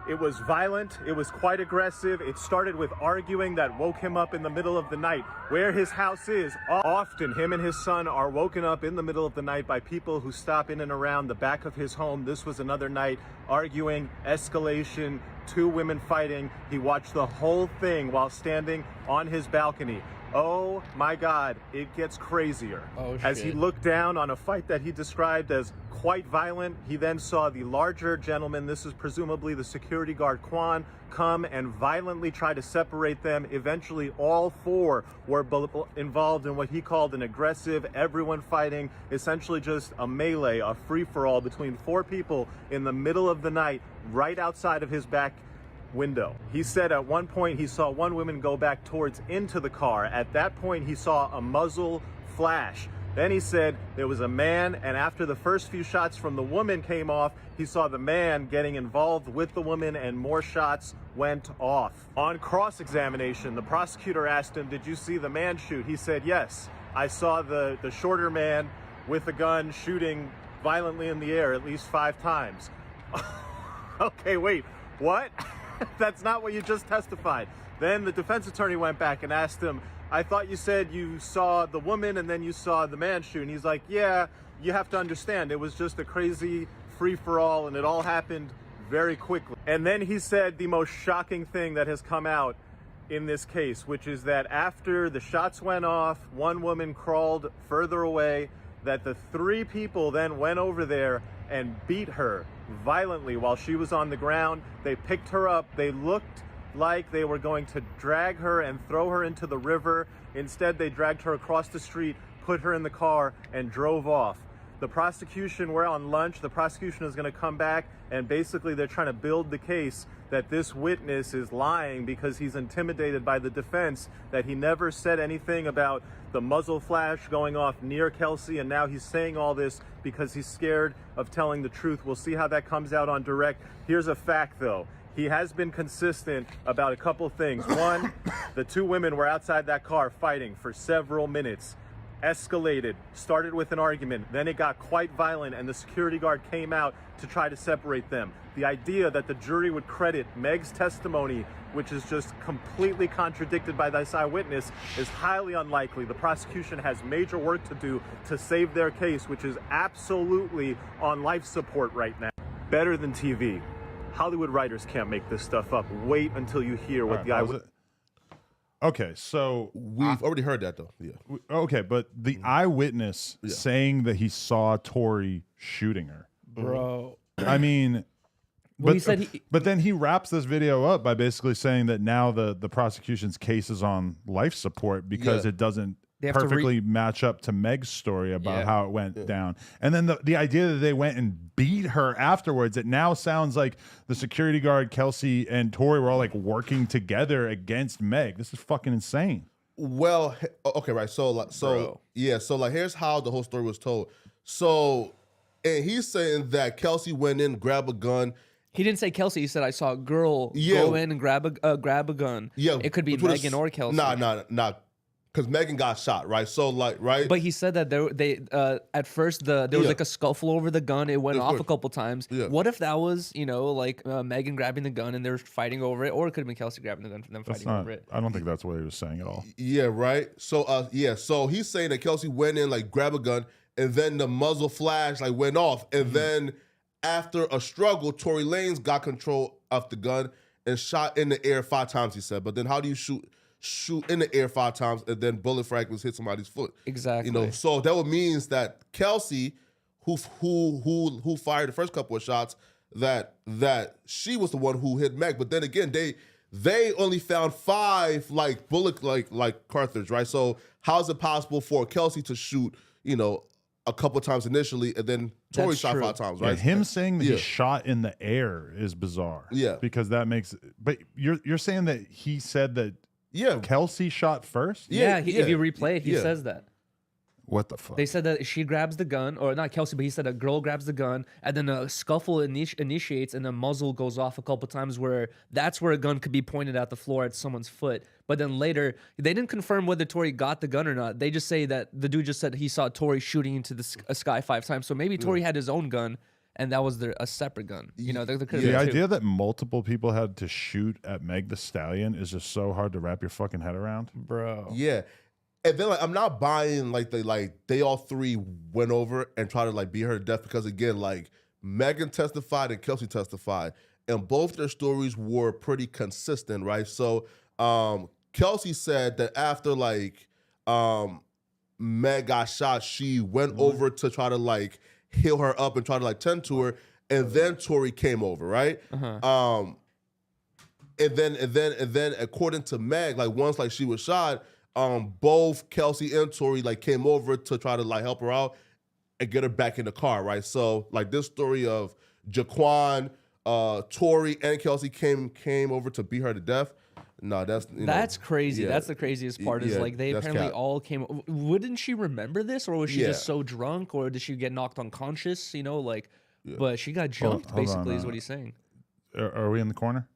[SPEAKER 7] It was violent, it was quite aggressive. It started with arguing that woke him up in the middle of the night. Where his house is, often him and his son are woken up in the middle of the night by people who stop in and around the back of his home. This was another night, arguing, escalation, two women fighting. He watched the whole thing while standing on his balcony. Oh my God, it gets crazier.
[SPEAKER 2] Oh,
[SPEAKER 7] As he
[SPEAKER 2] shit.
[SPEAKER 7] looked down on a fight that he described as quite violent, he then saw the larger gentleman, this is presumably the security guard Quan, come and violently try to separate them. Eventually, all four were involved in what he called an aggressive, everyone fighting, essentially just a melee, a free-for-all between four people in the middle of the night, right outside of his back window. He said at one point he saw one woman go back towards into the car. At that point he saw a muzzle flash. Then he said there was a man, and after the first few shots from the woman came off, he saw the man getting involved with the woman and more shots went off. On cross-examination, the prosecutor asked him, did you see the man shoot? He said, yes, I saw the shorter man with a gun shooting violently in the air at least 5 times. Okay, wait, what? That's not what you just testified. Then the defense attorney went back and asked him, I thought you said you saw the woman and then you saw the man shoot. And he's like, yeah, you have to understand, it was just a crazy free-for-all and it all happened very quickly. And then he said the most shocking thing that has come out in this case, which is that after the shots went off, one woman crawled further away, that the 3 people then went over there and beat her violently while she was on the ground. They picked her up. They looked like they were going to drag her and throw her into the river. Instead, they dragged her across the street, put her in the car, and drove off. The prosecution, we're on lunch, the prosecution is going to come back and basically they're trying to build the case that this witness is lying because he's intimidated by the defense, that he never said anything about the muzzle flash going off near Kelsey, and now he's saying all this because he's scared of telling the truth. We'll see how that comes out on direct. Here's a fact though. He has been consistent about a couple things. One, the 2 women were outside that car fighting for several minutes. escalated, started with an argument, then it got quite violent, and the security guard came out to try to separate them. The idea that the jury would credit Meg's testimony, which is just completely contradicted by this eyewitness, is highly unlikely. The prosecution has major work to do to save their case, which is absolutely on life support right now. Better than TV. Hollywood writers can't make this stuff up. Wait until you hear what the eyewitness...
[SPEAKER 1] Okay, so
[SPEAKER 3] We've already heard that though. Yeah.
[SPEAKER 1] okay, but the eyewitness saying that he saw Tori shooting her,
[SPEAKER 2] Bro.
[SPEAKER 1] I mean,
[SPEAKER 2] Well, he said
[SPEAKER 1] but then he wraps this video up by basically saying that now the prosecution's case is on life support because it doesn't
[SPEAKER 2] They have to
[SPEAKER 1] perfectly match up to Meg's story about
[SPEAKER 2] Yeah.
[SPEAKER 1] how it went down. And then the idea that they went and beat her afterwards, it now sounds like the security guard, Kelsey, and Tori were all like working together against Meg. This is fucking insane.
[SPEAKER 3] Well, okay, right. So
[SPEAKER 2] Bro.
[SPEAKER 3] yeah. So like, here's how the whole story was told. So, and he's saying that Kelsey went in, grabbed a gun.
[SPEAKER 2] He didn't say Kelsey. He said I saw a girl
[SPEAKER 3] Yeah.
[SPEAKER 2] go in and grab a gun.
[SPEAKER 3] Yeah,
[SPEAKER 2] It could be
[SPEAKER 3] which would've
[SPEAKER 2] Megan or Kelsey.
[SPEAKER 3] Nah. Because Megan got shot, right? So like, right?
[SPEAKER 2] But he said that they at first there was like a scuffle over the gun. It went
[SPEAKER 3] Of
[SPEAKER 2] off
[SPEAKER 3] course.
[SPEAKER 2] a couple times.
[SPEAKER 3] Yeah.
[SPEAKER 2] What if that was like Megan grabbing the gun and they're fighting over it, or it could have been Kelsey grabbing the gun and them
[SPEAKER 1] That's
[SPEAKER 2] fighting
[SPEAKER 1] not.
[SPEAKER 2] over it.
[SPEAKER 1] I don't think that's what he was saying at all.
[SPEAKER 3] Yeah, right. So so he's saying that Kelsey went in, like, grabbed a gun, and then the muzzle flash like went off, and then after a struggle, Tory Lanez got control of the gun and shot in the air 5 times. He said, but then how do you shoot in the air 5 times and then bullet fragments hit somebody's foot?
[SPEAKER 2] Exactly.
[SPEAKER 3] You know, so that would means that Kelsey, who fired the first couple of shots, that she was the one who hit Meg. But then again, they only found 5 like bullet like cartridge, right? So how is it possible for Kelsey to shoot, a couple times initially, and then Tory
[SPEAKER 2] That's
[SPEAKER 3] shot
[SPEAKER 2] true.
[SPEAKER 3] 5 times,
[SPEAKER 1] Yeah,
[SPEAKER 3] right?
[SPEAKER 1] him saying that
[SPEAKER 3] Yeah.
[SPEAKER 1] he shot in the air is bizarre.
[SPEAKER 3] Yeah.
[SPEAKER 1] because that makes. But you're saying that he said that
[SPEAKER 3] Yeah.
[SPEAKER 1] Kelsey shot first.
[SPEAKER 2] Yeah,
[SPEAKER 3] yeah,
[SPEAKER 2] if you replay it, he
[SPEAKER 3] yeah.
[SPEAKER 2] says that.
[SPEAKER 1] What the fuck?
[SPEAKER 2] They said that she grabs the gun, or not Kelsey, but he said a girl grabs the gun, and then a scuffle initiates, and the muzzle goes off a couple times. That's where a gun could be pointed at the floor at someone's foot. But then later, they didn't confirm whether Tory got the gun or not. They just say that the dude just said he saw Tory shooting into the sky 5 times. So maybe Tory had his own gun, and that was a separate gun. There could have
[SPEAKER 1] the
[SPEAKER 2] been two.
[SPEAKER 1] idea that multiple people had to shoot at Meg the Stallion is just so hard to wrap your fucking head around.
[SPEAKER 2] Bro.
[SPEAKER 3] Yeah. And then I'm not buying they all 3 went over and tried to beat her to death, because again, Megan testified and Kelsey testified, and both their stories were pretty consistent, right? So Kelsey said that after Meg got shot, she went over to try to heal her up and try to tend to her, and then Tory came over, right? And then according to Meg, once she was shot, both Kelsey and Tory came over to try to help her out and get her back in the car, right? So this story of Jaquan, Tory, and Kelsey came over to beat her to death. No,
[SPEAKER 2] That's crazy.
[SPEAKER 3] yeah.
[SPEAKER 2] That's the craziest part. Is
[SPEAKER 3] Yeah,
[SPEAKER 2] they
[SPEAKER 3] that's
[SPEAKER 2] apparently
[SPEAKER 3] cap.
[SPEAKER 2] all came. Wouldn't she remember this, or was she
[SPEAKER 3] Yeah.
[SPEAKER 2] just so drunk, or did she get knocked unconscious? But she got jumped.
[SPEAKER 1] hold on,
[SPEAKER 2] Basically, is what he's saying.
[SPEAKER 1] Are we in the corner?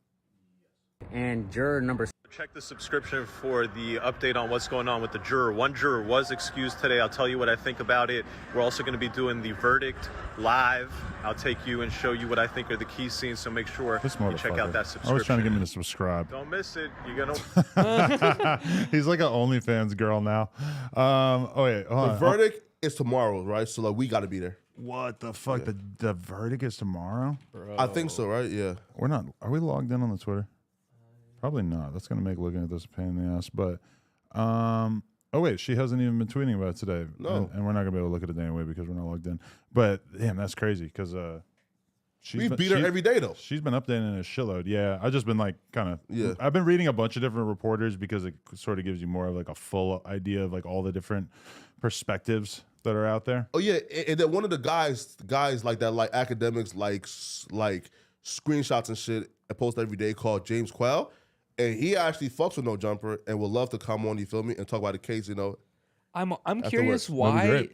[SPEAKER 8] And juror number
[SPEAKER 7] Check the subscription for the update on what's going on with the juror. One juror was excused today. I'll tell you what I think about it. We're also going to be doing the verdict live. I'll take you and show you what I think are the key scenes, so make sure
[SPEAKER 1] This
[SPEAKER 7] you check out
[SPEAKER 1] motherfucker.
[SPEAKER 7] that subscription.
[SPEAKER 1] Always trying to get me to subscribe.
[SPEAKER 7] Don't miss it. You're going to...
[SPEAKER 1] He's like an OnlyFans girl now. Oh wait, hold
[SPEAKER 3] The
[SPEAKER 1] on.
[SPEAKER 3] verdict is tomorrow, right? So we got to be there.
[SPEAKER 1] What the fuck? The verdict is tomorrow.
[SPEAKER 3] I think so, right? Yeah.
[SPEAKER 1] We're not. Are we logged in on the Twitter? Probably not. That's gonna make looking at this a pain in the ass. But oh wait, she hasn't even been tweeting about it today.
[SPEAKER 3] No.
[SPEAKER 1] and we're not gonna be able to look at it anyway because we're not logged in. But damn, that's crazy because
[SPEAKER 3] We beat her every day, though.
[SPEAKER 1] She's been updating a shitload. Yeah, I just been kind of.
[SPEAKER 3] Yeah.
[SPEAKER 1] I've been reading a bunch of different reporters because it sort of gives you more of a full idea of all the different perspectives that are out there.
[SPEAKER 3] Oh, yeah. And then one of the guys like that, academics, screenshots and shit and post every day, called James Quell. And he actually fucks with No Jumper and would love to come on, you feel me, and talk about the case,
[SPEAKER 2] I'm curious
[SPEAKER 3] Afterwards.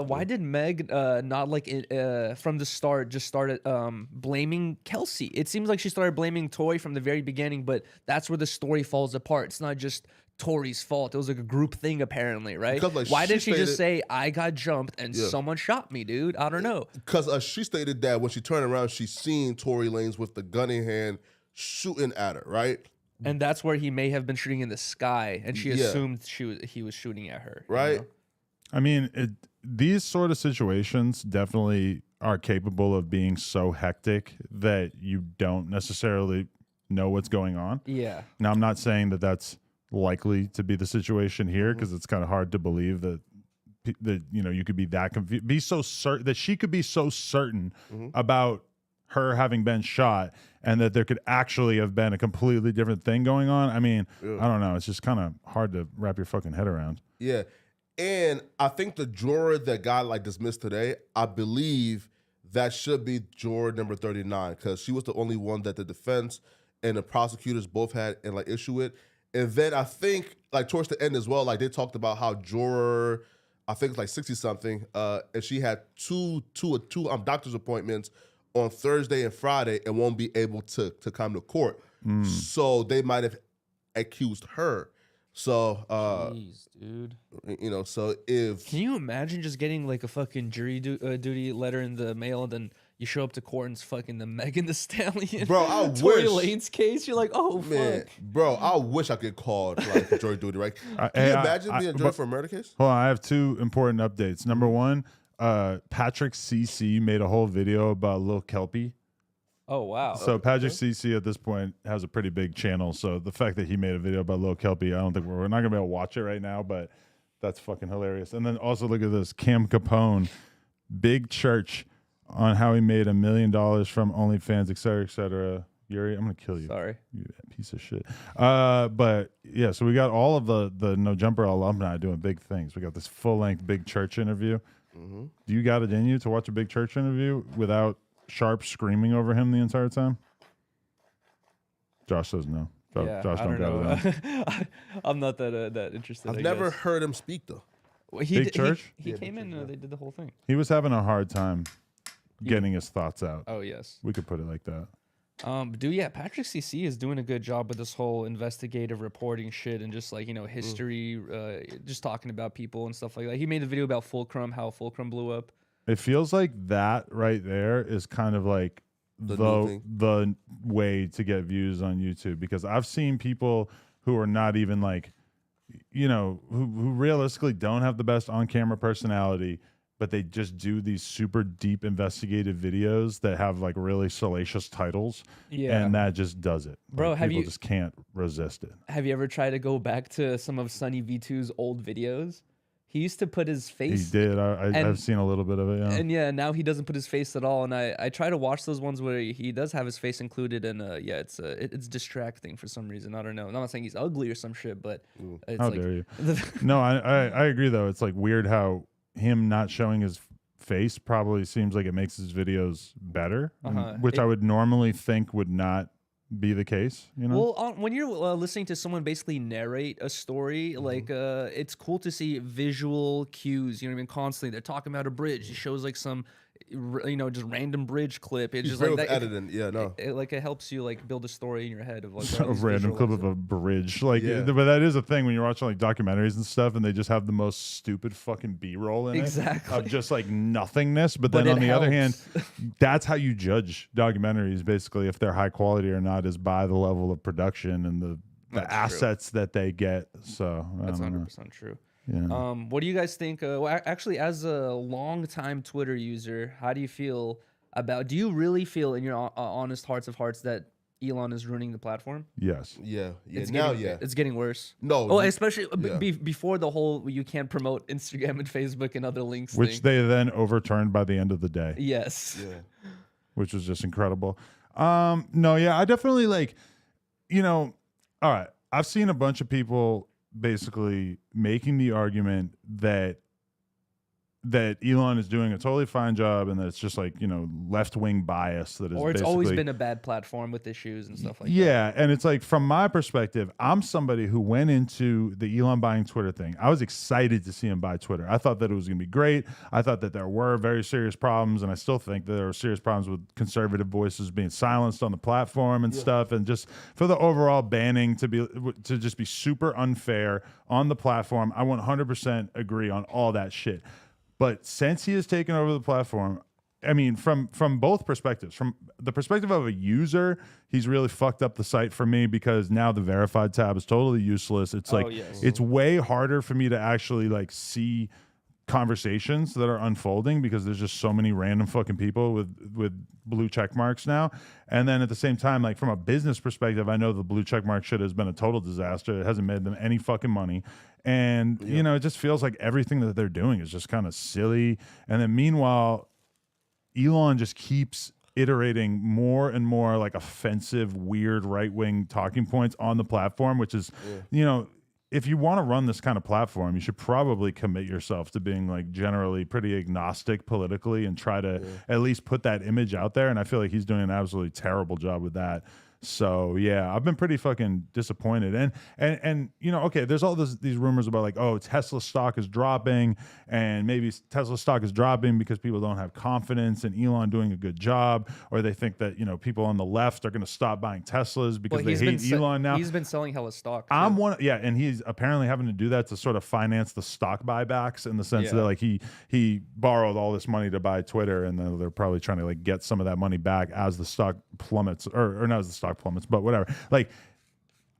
[SPEAKER 2] why did Meg not from the start just started blaming Kelsey? It seems like she started blaming Tory from the very beginning, but that's where the story falls apart. It's not just Tory's fault. It was like a group thing, apparently, right?
[SPEAKER 3] Because, like,
[SPEAKER 2] Why
[SPEAKER 3] she
[SPEAKER 2] didn't she just
[SPEAKER 3] stated-
[SPEAKER 2] say, I got jumped and someone shot me, dude? I don't know.
[SPEAKER 3] Because she stated that when she turned around, she seen Tory Lanez with the gun in hand shooting at her, right?
[SPEAKER 2] And that's where he may have been shooting in the sky, and she
[SPEAKER 3] Yeah.
[SPEAKER 2] assumed he was shooting at her.
[SPEAKER 3] Right?
[SPEAKER 1] I mean, these sort of situations definitely are capable of being so hectic that you don't necessarily know what's going on.
[SPEAKER 2] Yeah.
[SPEAKER 1] Now, I'm not saying that that's likely to be the situation here, because it's kind of hard to believe that you could be that confused, be so certain that she could be so certain about her having been shot, and that there could actually have been a completely different thing going on. I mean, I don't know. It's just kind of hard to wrap your fucking head around.
[SPEAKER 3] Yeah. And I think the juror that got like dismissed today, I believe that should be juror number 39, because she was the only one that the defense and the prosecutors both had and like issue it. And then I think like towards the end as well, like they talked about how juror, I think it's like 60 something, and she had two doctor's appointments on Thursday and Friday and won't be able to come to court. So they might have accused her. So,
[SPEAKER 2] Jeez, dude.
[SPEAKER 3] you know, so if...
[SPEAKER 2] Can you imagine just getting like a fucking jury duty letter in the mail, and then you show up to court and it's fucking the Megan Thee Stallion,
[SPEAKER 3] Bro, I
[SPEAKER 2] Tory
[SPEAKER 3] wish...
[SPEAKER 2] Lanez case? You're like, oh,
[SPEAKER 3] Man,
[SPEAKER 2] fuck.
[SPEAKER 3] bro, I wish I could call like jury duty, right? Can you imagine being a jury for a murder case?
[SPEAKER 1] Hold on, I have two important updates. Number one, Patrick CC made a whole video about Lil Kelpie.
[SPEAKER 2] Oh, wow.
[SPEAKER 1] So Patrick CC at this point has a pretty big channel. So the fact that he made a video about Lil Kelpie, I don't think we're not gonna be able to watch it right now, but that's fucking hilarious. And then also look at this, Cam Capone, big church on how he made $1 million from OnlyFans, et cetera, et cetera. Yuri, I'm gonna kill you.
[SPEAKER 2] Sorry.
[SPEAKER 1] You piece of shit. But yeah, so we got all of the No Jumper alumni doing big things. We got this full length big church interview. Do you got it in you to watch a big church interview without Sharp screaming over him the entire time? Josh says no.
[SPEAKER 2] Yeah,
[SPEAKER 1] Josh
[SPEAKER 2] I don't
[SPEAKER 1] got it in.
[SPEAKER 2] know. I'm not that interested.
[SPEAKER 3] I've
[SPEAKER 2] I
[SPEAKER 3] never
[SPEAKER 2] guess.
[SPEAKER 3] heard him speak though.
[SPEAKER 2] Well, he
[SPEAKER 1] Big church?
[SPEAKER 2] He came in. They did the whole thing.
[SPEAKER 1] He was having a hard time getting his thoughts out.
[SPEAKER 2] Oh yes.
[SPEAKER 1] We could put it like that.
[SPEAKER 2] Dude, yeah, Patrick CC is doing a good job with this whole investigative reporting shit and just like, history, just talking about people and stuff like that. He made a video about Fulcrum, how Fulcrum blew up.
[SPEAKER 1] It feels like that right there is kind of like the way to get views on YouTube, because I've seen people who are not even like, who realistically don't have the best on-camera personality, but they just do these super deep investigative videos that have like really salacious titles.
[SPEAKER 2] Yeah.
[SPEAKER 1] And that just does it.
[SPEAKER 2] Bro,
[SPEAKER 1] like, people just can't resist it.
[SPEAKER 2] Have you ever tried to go back to some of Sunny V2's old videos? He used to put his face.
[SPEAKER 1] He did. I've seen a little bit of it. Yeah.
[SPEAKER 2] And yeah, now he doesn't put his face at all. And I try to watch those ones where he does have his face included. And it's distracting for some reason. I don't know. I'm not saying he's ugly or some shit, but it's
[SPEAKER 1] How
[SPEAKER 2] like,
[SPEAKER 1] dare you? No, I agree though. It's like weird how him not showing his face probably seems like it makes his videos better, which I would normally think would not be the case,
[SPEAKER 2] Well, when you're listening to someone basically narrate a story, like it's cool to see visual cues. You know what I mean? Constantly, they're talking about a bridge. It shows like some, just random bridge clip. It's just like that.
[SPEAKER 3] Editing,
[SPEAKER 2] it helps you like build a story in your head of like
[SPEAKER 1] a random clip of a bridge, but that is a thing when you're watching like documentaries and stuff, and they just have the most stupid fucking B-roll in it of just like nothingness. But then on the other hand, that's how you judge documentaries, basically, if they're high quality or not, is by the level of production and the assets that they get. So
[SPEAKER 2] that's 100% true.
[SPEAKER 1] Yeah.
[SPEAKER 2] What do you guys think? Actually, as a long-time Twitter user, how do you feel about? Do you really feel, in your honest hearts of hearts, that Elon is ruining the platform?
[SPEAKER 1] Yes.
[SPEAKER 3] Yeah.
[SPEAKER 2] It's
[SPEAKER 3] now,
[SPEAKER 2] it's getting worse.
[SPEAKER 3] No.
[SPEAKER 2] Oh, especially before the whole you can't promote Instagram and Facebook and other links,
[SPEAKER 1] which they then overturned by the end of the day.
[SPEAKER 2] Yes.
[SPEAKER 3] Yeah.
[SPEAKER 1] Which was just incredible. No, yeah, I definitely like, all right. I've seen a bunch of people basically making the argument that that Elon is doing a totally fine job, and that it's just like, you know, left-wing bias that is
[SPEAKER 2] Or it's
[SPEAKER 1] basically,
[SPEAKER 2] always been a bad platform with issues and stuff like that.
[SPEAKER 1] yeah, and it's like, from my perspective, I'm somebody who went into the Elon buying Twitter thing. I was excited to see him buy Twitter. I thought that it was going to be great. I thought that there were very serious problems, and I still think that there are serious problems with conservative voices being silenced on the platform and stuff, and just for the overall banning to just be super unfair on the platform. I 100% agree on all that shit. But since he has taken over the platform, I mean, from both perspectives, from the perspective of a user, he's really fucked up the site for me, because now the verified tab is totally useless. It's like, it's way harder for me to actually like see conversations that are unfolding, because there's just so many random fucking people with blue check marks now. And then at the same time, like, from a business perspective, I know the blue check mark shit has been a total disaster. It hasn't made them any fucking money. And, you know, it just feels like everything that they're doing is just kind of silly. And then meanwhile, Elon just keeps iterating more and more like offensive, weird right-wing talking points on the platform, which is, you know, if you want to run this kind of platform, you should probably commit yourself to being like generally pretty agnostic politically, and try to at least put that image out there. And I feel like he's doing an absolutely terrible job with that. So yeah, I've been pretty fucking disappointed. And you know, okay, there's all these rumors about like, oh, Tesla stock is dropping, and maybe Tesla stock is dropping because people don't have confidence in Elon doing a good job, or they think that, you know, people on the left are going to stop buying Teslas because they hate Elon now.
[SPEAKER 2] He's been selling hella stock.
[SPEAKER 1] And he's apparently having to do that to sort of finance the stock buybacks, in the sense that like he borrowed all this money to buy Twitter, and then they're probably trying to like get some of that money back as the stock plummets, or not as the stock plummets, but whatever. Like,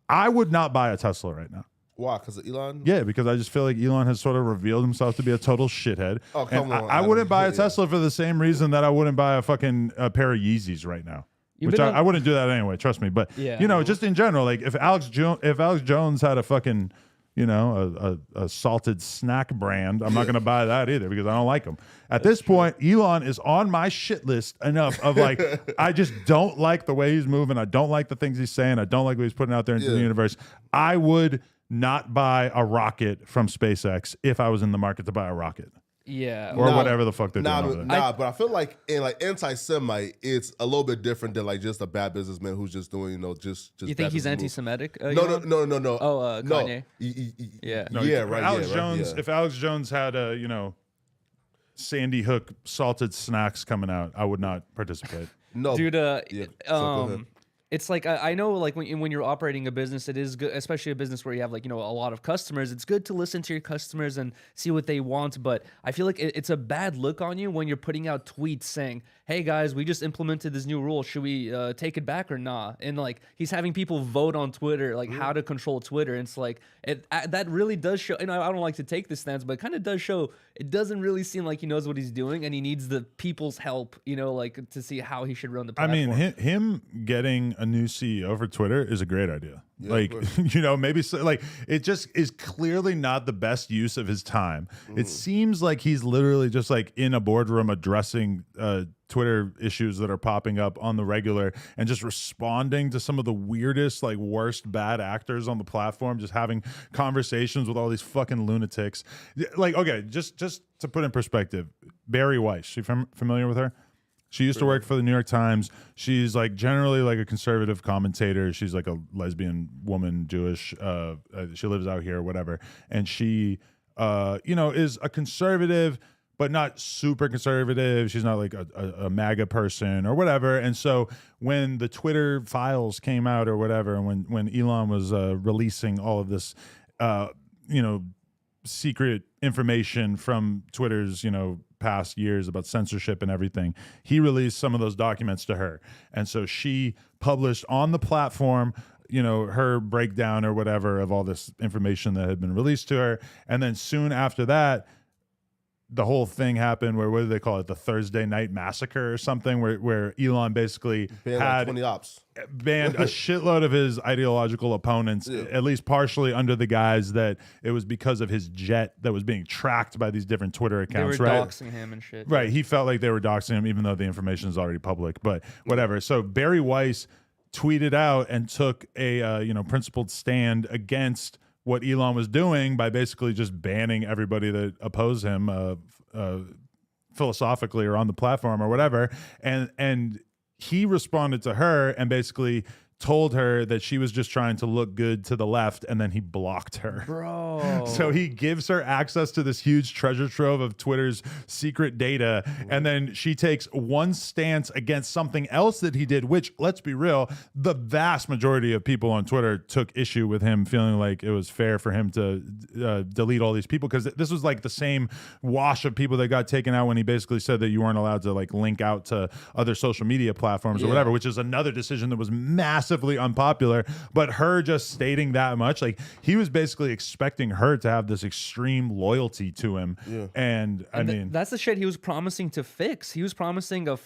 [SPEAKER 1] I would not buy a Tesla right now.
[SPEAKER 3] Why? Because of Elon?
[SPEAKER 1] Yeah, because I just feel like Elon has sort of revealed himself to be a total shithead.
[SPEAKER 3] Oh, come on.
[SPEAKER 1] I wouldn't buy a Tesla for the same reason that I wouldn't buy a fucking pair of Yeezys right now. Which I wouldn't do that anyway, trust me. But, you know, just in general, like, if Alex Jones had a fucking, you know, a salted snack brand, I'm not going to buy that either, because I don't like them. At this point, Elon is on my shit list enough of like, I just don't like the way he's moving. I don't like the things he's saying. I don't like what he's putting out there into the universe. I would not buy a rocket from SpaceX if I was in the market to buy a rocket.
[SPEAKER 2] Yeah.
[SPEAKER 1] Or whatever the fuck they're doing over there.
[SPEAKER 3] But I feel like in like anti-Semite, it's a little bit different than like just a bad businessman who's just doing, you know, just.
[SPEAKER 2] You think he's anti-Semitic?
[SPEAKER 3] No.
[SPEAKER 2] Oh, Kanye.
[SPEAKER 3] No.
[SPEAKER 1] If Alex Jones had a, you know, Sandy Hook salted snacks coming out, I would not participate.
[SPEAKER 3] No,
[SPEAKER 2] dude. It's like, I know, like, when you're operating a business, it is good, especially a business where you have, like, you know, a lot of customers. It's good to listen to your customers and see what they want. But I feel like it's a bad look on you when you're putting out tweets saying, hey guys, we just implemented this new rule. Should we take it back or not? And like, he's having people vote on Twitter, like how to control Twitter. And it's like, that really does show, and I don't like to take this stance, but it kind of does show, it doesn't really seem like he knows what he's doing, and he needs the people's help, you know, like, to see how he should run the platform.
[SPEAKER 1] I mean, him getting a new CEO for Twitter is a great idea.
[SPEAKER 3] Yeah,
[SPEAKER 1] like, you know, maybe like, it just is clearly not the best use of his time. It seems like he's literally just like in a boardroom addressing Twitter issues that are popping up on the regular, and just responding to some of the weirdest, like, worst bad actors on the platform, just having conversations with all these fucking lunatics. Like, okay, just to put in perspective, Barry Weiss, you familiar with her? She used to work for the New York Times. She's like generally like a conservative commentator. She's like a lesbian woman, Jewish. She lives out here, whatever. And she, you know, is a conservative, but not super conservative. She's not like a MAGA person or whatever. And so when the Twitter files came out or whatever, and when Elon was releasing all of this, you know, secret information from Twitter's, you know, past years about censorship and everything, he released some of those documents to her. And so she published on the platform, you know, her breakdown or whatever of all this information that had been released to her. And then soon after that, the whole thing happened where, what do they call it? The Thursday Night Massacre or something, where Elon basically
[SPEAKER 3] banned
[SPEAKER 1] had
[SPEAKER 3] like 20 ops.
[SPEAKER 1] Banned a shitload of his ideological opponents, at least partially under the guise that it was because of his jet that was being tracked by these different Twitter accounts.
[SPEAKER 2] They were doxing him and shit.
[SPEAKER 1] Right. He felt like they were doxing him, even though the information is already public, but whatever. So Barry Weiss tweeted out and took a, you know, principled stand against what Elon was doing by basically just banning everybody that oppose him philosophically or on the platform or whatever. And he responded to her and basically told her that she was just trying to look good to the left, and then he blocked her.
[SPEAKER 2] Bro.
[SPEAKER 1] So he gives her access to this huge treasure trove of Twitter's secret data, and then she takes one stance against something else that he did, which, let's be real, the vast majority of people on Twitter took issue with him, feeling like it was fair for him to delete all these people, because this was like the same wash of people that got taken out when he basically said that you weren't allowed to like link out to other social media platforms or whatever, which is another decision that was massively unpopular. But her just stating that much, like, he was basically expecting her to have this extreme loyalty to him. And I mean,
[SPEAKER 2] that's the shit he was promising to fix. He was promising a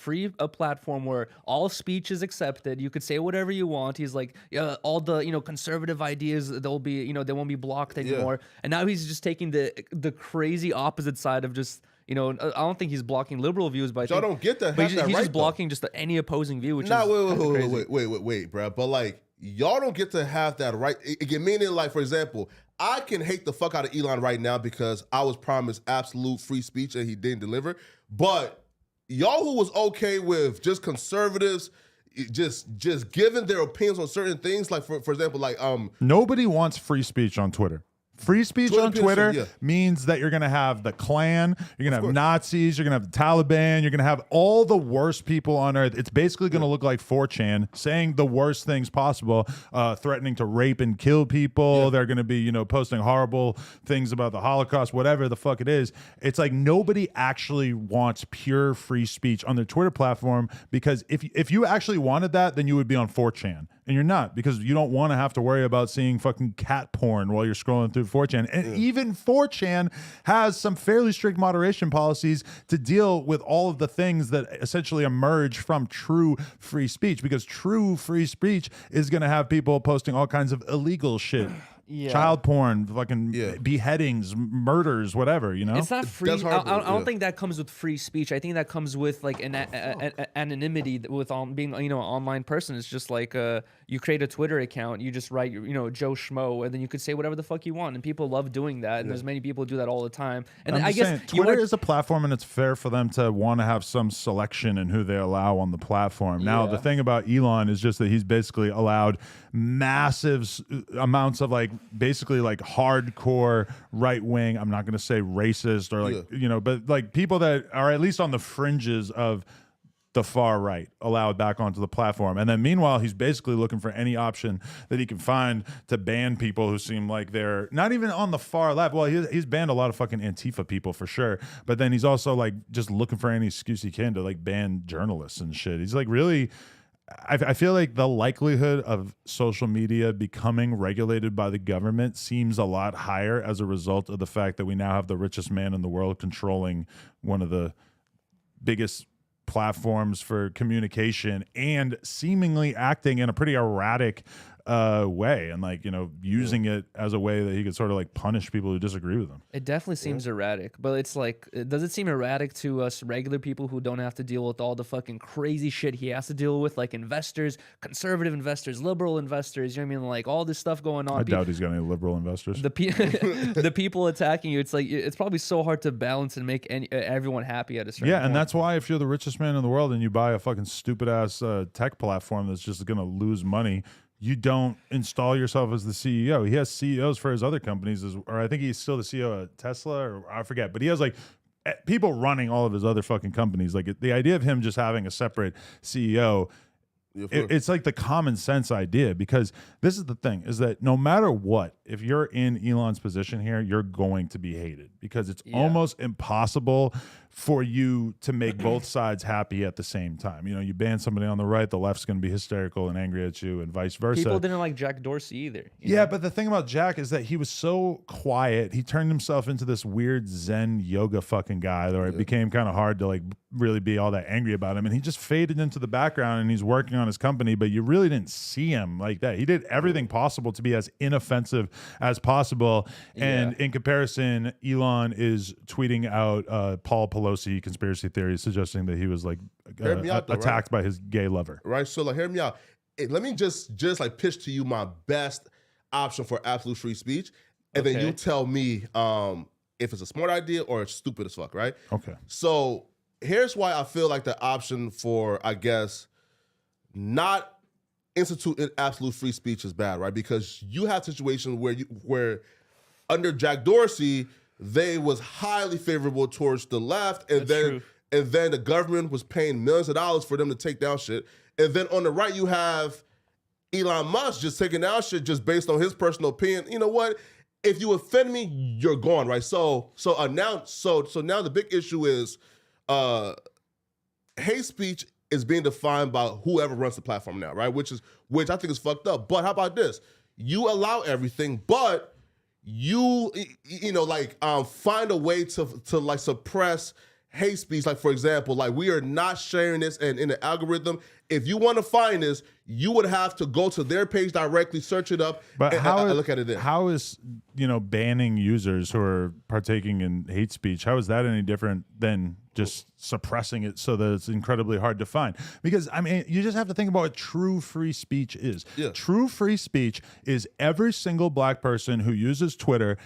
[SPEAKER 2] platform where all speech is accepted. You could say whatever you want. He's like, all the conservative ideas, they'll be they won't be blocked anymore. And now he's just taking the crazy opposite side of just I don't think he's blocking liberal views, but
[SPEAKER 3] y'all don't get to have
[SPEAKER 2] he's
[SPEAKER 3] that right,
[SPEAKER 2] just blocking just any opposing view, which is
[SPEAKER 3] wait, bro. But like, y'all don't get to have that right. Again, meaning, like, for example, I can hate the fuck out of Elon right now because I was promised absolute free speech and he didn't deliver. But y'all who was okay with just conservatives just giving their opinions on certain things, like for example, like
[SPEAKER 1] nobody wants free speech on Twitter. Free speech on Twitter means that you're going to have the Klan, you're going to have Nazis, you're going to have the Taliban, you're going to have all the worst people on earth. It's basically going to look like 4chan, saying the worst things possible, threatening to rape and kill people. They're going to be, posting horrible things about the Holocaust, whatever the fuck it is. It's like nobody actually wants pure free speech on their Twitter platform, because if you actually wanted that, then you would be on 4chan. And you're not, because you don't want to have to worry about seeing fucking cat porn while you're scrolling through 4chan. And even 4chan has some fairly strict moderation policies to deal with all of the things that essentially emerge from true free speech, because true free speech is going to have people posting all kinds of illegal shit. Child porn, fucking beheadings, murders, whatever,
[SPEAKER 2] It's not free. I don't think that comes with free speech. I think that comes with like an anonymity with being an online person. It's just like you create a Twitter account, you just write Joe Schmo, and then you could say whatever the fuck you want, and people love doing that. And there's many people who do that all the time. And I guess
[SPEAKER 1] Twitter is a platform, and it's fair for them to want to have some selection in who they allow on the platform. Now, the thing about Elon is just that he's basically allowed massive amounts of basically hardcore right wing. I'm not going to say racist or but like people that are at least on the fringes of the far right allowed back onto the platform. And then meanwhile, he's basically looking for any option that he can find to ban people who seem like they're not even on the far left. Well, he's banned a lot of fucking Antifa people for sure. But then he's also just looking for any excuse he can to ban journalists and shit. He's really... I feel like the likelihood of social media becoming regulated by the government seems a lot higher as a result of the fact that we now have the richest man in the world controlling one of the biggest platforms for communication and seemingly acting in a pretty erratic way, and using it as a way that he could sort of punish people who disagree with him.
[SPEAKER 2] It definitely seems erratic, but it's does it seem erratic to us regular people who don't have to deal with all the fucking crazy shit he has to deal with, like investors, conservative investors, liberal investors, you know what I mean, all this stuff going on.
[SPEAKER 1] I doubt he's got any liberal investors.
[SPEAKER 2] The people attacking you, it's probably so hard to balance and make everyone happy at a certain point.
[SPEAKER 1] And that's why if you're the richest man in the world and you buy a fucking stupid ass tech platform that's just gonna lose money, you install yourself as the CEO. He has CEOs for his other companies, or I think he's still the CEO of Tesla, or I forget. But he has people running all of his other fucking companies. The idea of him just having a separate CEO, it's the common sense idea, because this is the thing, is that no matter what, if you're in Elon's position here, you're going to be hated, because it's almost impossible for you to make both sides happy at the same time. You ban somebody on the right, the left's going to be hysterical and angry at you, and vice versa.
[SPEAKER 2] People didn't like Jack Dorsey either.
[SPEAKER 1] But the thing about Jack is that he was so quiet. He turned himself into this weird Zen yoga fucking guy, where it became kind of hard to really be all that angry about him. And he just faded into the background, and he's working on his company, but you really didn't see him like that. He did everything possible to be as inoffensive as possible. And in comparison, Elon is tweeting out Paul Pelosi conspiracy theories, suggesting that he was attacked by his gay lover.
[SPEAKER 3] Right. So hear me out. Let me just pitch to you my best option for absolute free speech. and then
[SPEAKER 2] Okay.
[SPEAKER 3] you tell me if it's a smart idea or it's stupid as fuck, right?
[SPEAKER 1] Okay.
[SPEAKER 3] So here's why I feel like the option for, I guess, not instituting absolute free speech is bad, right? Because you have situations where under Jack Dorsey, they was highly favorable towards the left, and then the government was paying millions of dollars for them to take down shit. And then on the right, you have Elon Musk just taking down shit just based on his personal opinion. You know what? If you offend me, you're gone, right? So now the big issue is hate speech is being defined by whoever runs the platform now, right? Which I think is fucked up. But how about this? You allow everything, but you find a way to like suppress hate speech. Like, for example, like we are not sharing this in the algorithm. If you want to find this, you would have to go to their page directly, search it up,
[SPEAKER 1] But
[SPEAKER 3] and
[SPEAKER 1] how
[SPEAKER 3] look at it there.
[SPEAKER 1] How is banning users who are partaking in hate speech? How is that any different than just suppressing it so that it's incredibly hard to find? Because I mean, you just have to think about what true free speech is.
[SPEAKER 3] Yeah.
[SPEAKER 1] True free speech is every single black person who uses Twitter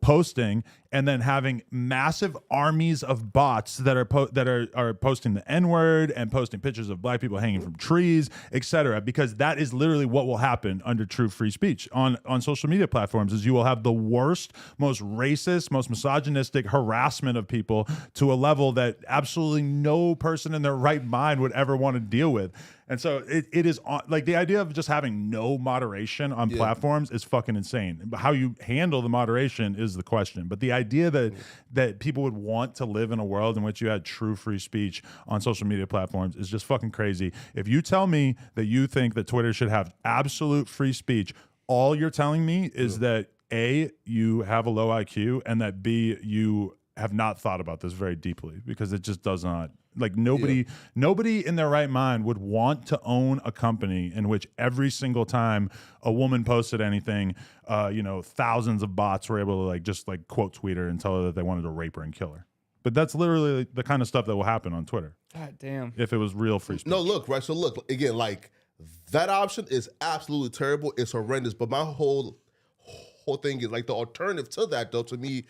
[SPEAKER 1] posting and then having massive armies of bots that are posting the N-word and posting pictures of black people hanging from trees, etc. Because that is literally what will happen under true free speech on social media platforms. Is you will have the worst, most racist, most misogynistic harassment of people to a level that absolutely no person in their right mind would ever want to deal with. And so it is like the idea of just having no moderation on platforms is fucking insane. But how you handle the moderation is the question. But the idea that people would want to live in a world in which you had true free speech on social media platforms is just fucking crazy. If you tell me that you think that Twitter should have absolute free speech, all you're telling me is that A, you have a low IQ, and that B, you have not thought about this very deeply, because it just does not. Like nobody in their right mind would want to own a company in which every single time a woman posted anything, thousands of bots were able to just quote tweet her and tell her that they wanted to rape her and kill her. But that's literally the kind of stuff that will happen on Twitter.
[SPEAKER 2] God damn.
[SPEAKER 1] If it was real free speech.
[SPEAKER 3] No, look, right. So look again, like that option is absolutely terrible. It's horrendous. But my whole thing is like the alternative to that, though, to me,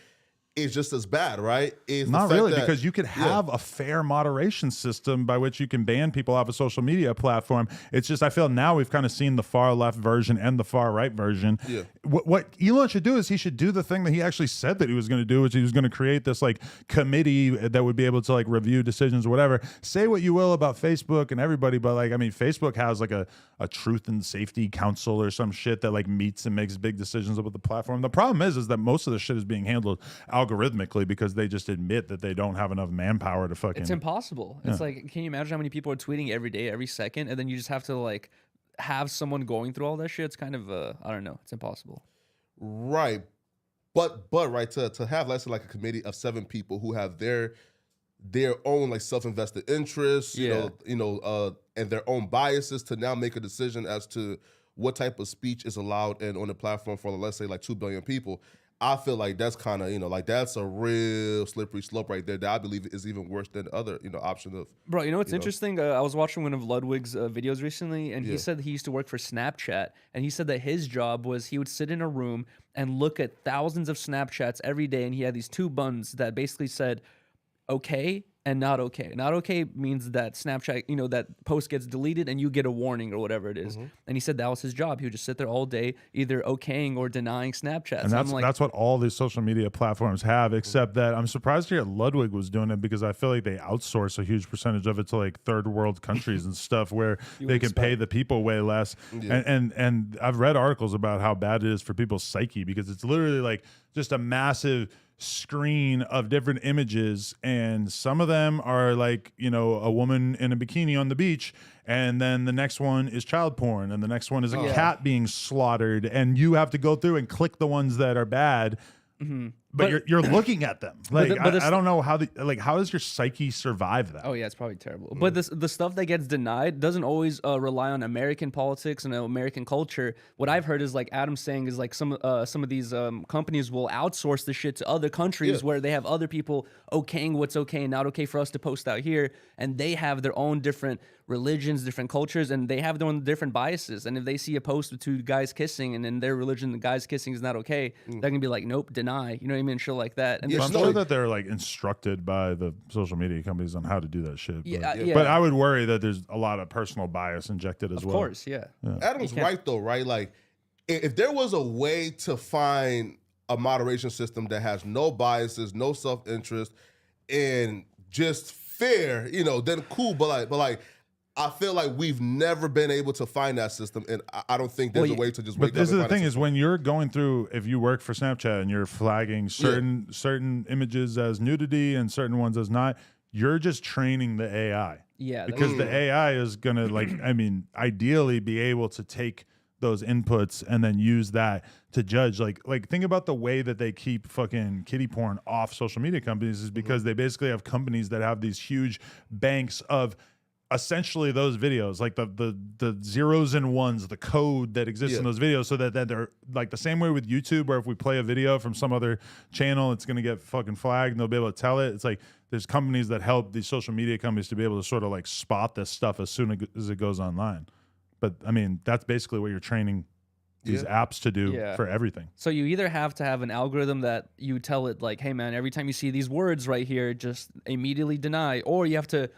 [SPEAKER 3] is just as bad, right? Is
[SPEAKER 1] not really, because you could have a fair moderation system by which you can ban people off a social media platform. It's just I feel now we've kind of seen the far left version and the far right version.
[SPEAKER 3] Yeah.
[SPEAKER 1] What Elon should do is he should do the thing that he actually said that he was going to do, which he was going to create this committee that would be able to review decisions or whatever. Say what you will about Facebook and everybody, but Facebook has a truth and safety council or some shit that meets and makes big decisions about the platform. The problem is that most of the shit is being handled algorithmically because they just admit that they don't have enough manpower to fucking.
[SPEAKER 2] It's impossible. It's can you imagine how many people are tweeting every day, every second, and then you just have to have someone going through all that shit? It's kind of I don't know. It's impossible.
[SPEAKER 3] Right. But right, to have let's say a committee of 7 people who have their own self-invested interests, you know, and their own biases to now make a decision as to what type of speech is allowed and on the platform for let's say 2 billion people. I feel like that's kind of that's a real slippery slope right there that I believe is even worse than the other option of.
[SPEAKER 2] Bro, you know what's interesting? I was watching one of Ludwig's videos recently, and he said he used to work for Snapchat, and he said that his job was he would sit in a room and look at thousands of Snapchats every day, and he had these 2 buttons that basically said okay and not okay. Not okay means that Snapchat, that post gets deleted and you get a warning or whatever it is. And he said that was his job. He would just sit there all day, either okaying or denying Snapchats.
[SPEAKER 1] And that's what all these social media platforms have, except that I'm surprised to hear Ludwig was doing it, because I feel like they outsource a huge percentage of it to third world countries and stuff where they can pay the people way less. Yeah. And I've read articles about how bad it is for people's psyche, because it's literally just a massive screen of different images, and some of them are a woman in a bikini on the beach, and then the next one is child porn, and the next one is a cat being slaughtered, and you have to go through and click the ones that are bad. but you're looking at them. Like
[SPEAKER 2] but
[SPEAKER 1] I don't know how how does your psyche survive that?
[SPEAKER 2] Oh yeah, it's probably terrible. But the stuff that gets denied doesn't always rely on American politics and American culture. What I've heard is like Adam's saying is like some of these companies will outsource the shit to other countries where they have other people okaying what's okay and not okay for us to post out here, and they have their own different religions, different cultures, and they have their own different biases. And if they see a post with two guys kissing and in their religion the guys kissing is not okay, they're gonna be like, nope, deny. You know what I mean? Shit like that. And
[SPEAKER 1] I'm sure that they're like instructed by the social media companies on how to do that shit.
[SPEAKER 2] Yeah.
[SPEAKER 1] But I would worry that there's a lot of personal bias injected as well.
[SPEAKER 2] Of course, yeah.
[SPEAKER 3] Adam's right though, right? Like, if there was a way to find a moderation system that has no biases, no self-interest, and just fair, then cool. But like, I feel like we've never been able to find that system, and I don't think there's a way to just.
[SPEAKER 1] But this is the thing: is when you're going through, if you work for Snapchat and you're flagging certain images as nudity and certain ones as not, you're just training the AI.
[SPEAKER 2] Yeah,
[SPEAKER 1] because the AI is gonna ideally be able to take those inputs and then use that to judge. Like think about the way that they keep fucking kiddie porn off social media companies is because they basically have companies that have these huge banks of essentially those videos, like the zeros and ones, the code that exists in those videos, so that they're like the same way with YouTube, where if we play a video from some other channel, it's gonna get fucking flagged and they'll be able to tell it. It's like there's companies that help these social media companies to be able to sort of like spot this stuff as soon as it goes online. But I mean, that's basically what you're training these apps to do for everything.
[SPEAKER 2] So you either have to have an algorithm that you tell it like, hey man, every time you see these words right here, just immediately deny, or you have to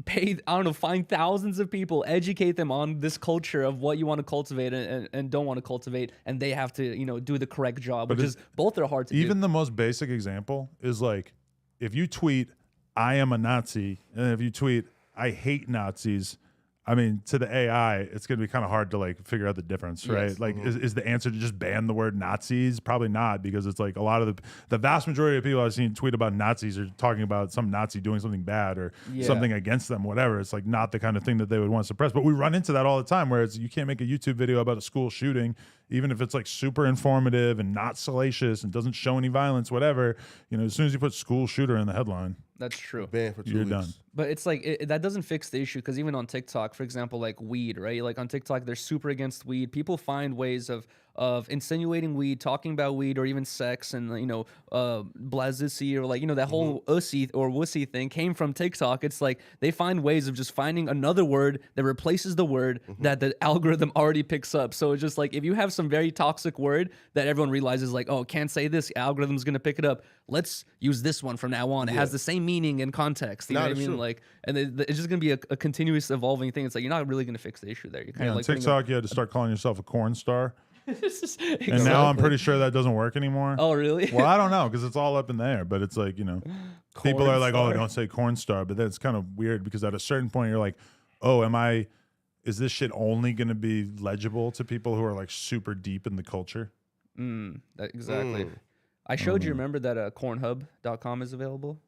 [SPEAKER 2] pay, I don't know, find thousands of people, educate them on this culture of what you want to cultivate and don't want to cultivate, and they have to, do the correct job, which is both are hard to do.
[SPEAKER 1] Even the most basic example is like, if you tweet, I am a Nazi, and if you tweet, I hate Nazis, I mean, to the AI, it's going to be kind of hard to like figure out the difference, right?
[SPEAKER 2] Yes.
[SPEAKER 1] Like, is the answer to just ban the word Nazis? Probably not, because it's like a lot of the vast majority of people I've seen tweet about Nazis are talking about some Nazi doing something bad or something against them, whatever. It's like not the kind of thing that they would want to suppress. But we run into that all the time, where it's you can't make a YouTube video about a school shooting, even if it's like super informative and not salacious and doesn't show any violence, whatever. As soon as you put school shooter in the headline,
[SPEAKER 2] that's true.
[SPEAKER 3] Banned for 2
[SPEAKER 1] you're
[SPEAKER 3] weeks.
[SPEAKER 1] done.
[SPEAKER 2] But it's like that doesn't fix the issue, because even on TikTok, for example, like weed, right? Like on TikTok, they're super against weed. People find ways of insinuating weed, talking about weed, or even sex, and blazissy, or like that whole ussy or wussy thing came from TikTok. It's like they find ways of just finding another word that replaces the word that the algorithm already picks up. So it's just like if you have some very toxic word that everyone realizes like, oh, can't say this, algorithm's gonna pick it up. Let's use this one from now on. It has the same meaning and context. You know what I mean?
[SPEAKER 3] True.
[SPEAKER 2] Like, and it's just gonna be a continuous evolving thing. It's like you're not really gonna fix the issue there. You're kind of
[SPEAKER 1] On
[SPEAKER 2] like
[SPEAKER 1] TikTok, you had to start calling yourself a corn star.
[SPEAKER 2] Exactly.
[SPEAKER 1] And now I'm pretty sure that doesn't work anymore.
[SPEAKER 2] Oh, really?
[SPEAKER 1] Well, I don't know, because it's all up in the air. But it's like, people are like, oh, don't say corn star. But that's kind of weird, because at a certain point, you're like, oh, is this shit only going to be legible to people who are like super deep in the culture?
[SPEAKER 2] Exactly. I showed you, remember that cornhub.com is available?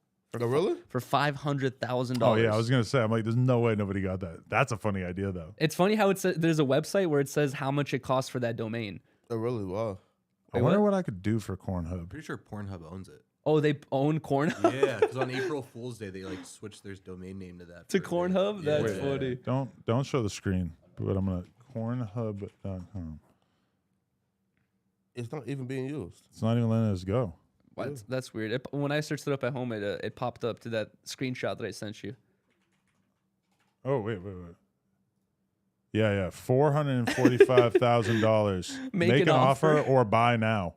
[SPEAKER 3] Oh, really?
[SPEAKER 2] For $500,000.
[SPEAKER 1] Oh, yeah. I was going to say, I'm like, there's no way nobody got that. That's a funny idea, though.
[SPEAKER 2] It's funny how there's a website where it says how much it costs for that domain.
[SPEAKER 3] Oh, really? Wow.
[SPEAKER 1] I wonder what I could do for Cornhub.
[SPEAKER 4] Pretty sure Pornhub owns it.
[SPEAKER 2] Oh, they own Cornhub?
[SPEAKER 4] Yeah, because on April Fool's Day, they like switched their domain name to that.
[SPEAKER 2] To Cornhub?
[SPEAKER 4] Yeah.
[SPEAKER 2] That's funny.
[SPEAKER 1] Don't show the screen, but I'm going to cornhub.com.
[SPEAKER 3] It's not even being used.
[SPEAKER 1] It's not even letting us go.
[SPEAKER 2] What? That's weird. When I searched it up at home, it popped up to that screenshot that I sent you.
[SPEAKER 1] Oh, wait. Yeah. $445,000. Make an offer or buy now.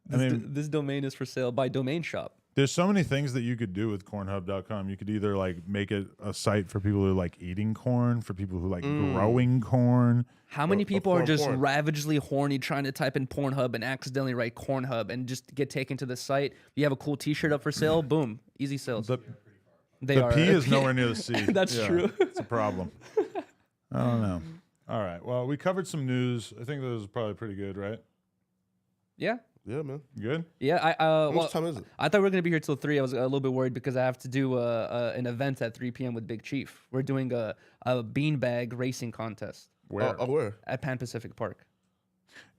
[SPEAKER 2] This domain is for sale by Domain Shop.
[SPEAKER 1] There's so many things that you could do with cornhub.com. You could either like make it a site for people who like eating corn, for people who like growing corn.
[SPEAKER 2] How many people are just ravagely horny trying to type in Pornhub and accidentally write Cornhub and just get taken to the site? You have a cool T-shirt up for sale, boom, easy sales.
[SPEAKER 1] The P is nowhere near the C.
[SPEAKER 2] That's true.
[SPEAKER 1] It's a problem. I don't know. All right. Well, we covered some news. I think that was probably pretty good, right?
[SPEAKER 2] Yeah.
[SPEAKER 3] Yeah, man.
[SPEAKER 2] Good? Yeah.
[SPEAKER 3] How much time is it?
[SPEAKER 2] I thought we were going to be here till 3. I was a little bit worried because I have to do an event at 3 p.m. with Big Chief. We're doing a beanbag racing contest.
[SPEAKER 1] Where?
[SPEAKER 3] Where?
[SPEAKER 2] At Pan Pacific Park.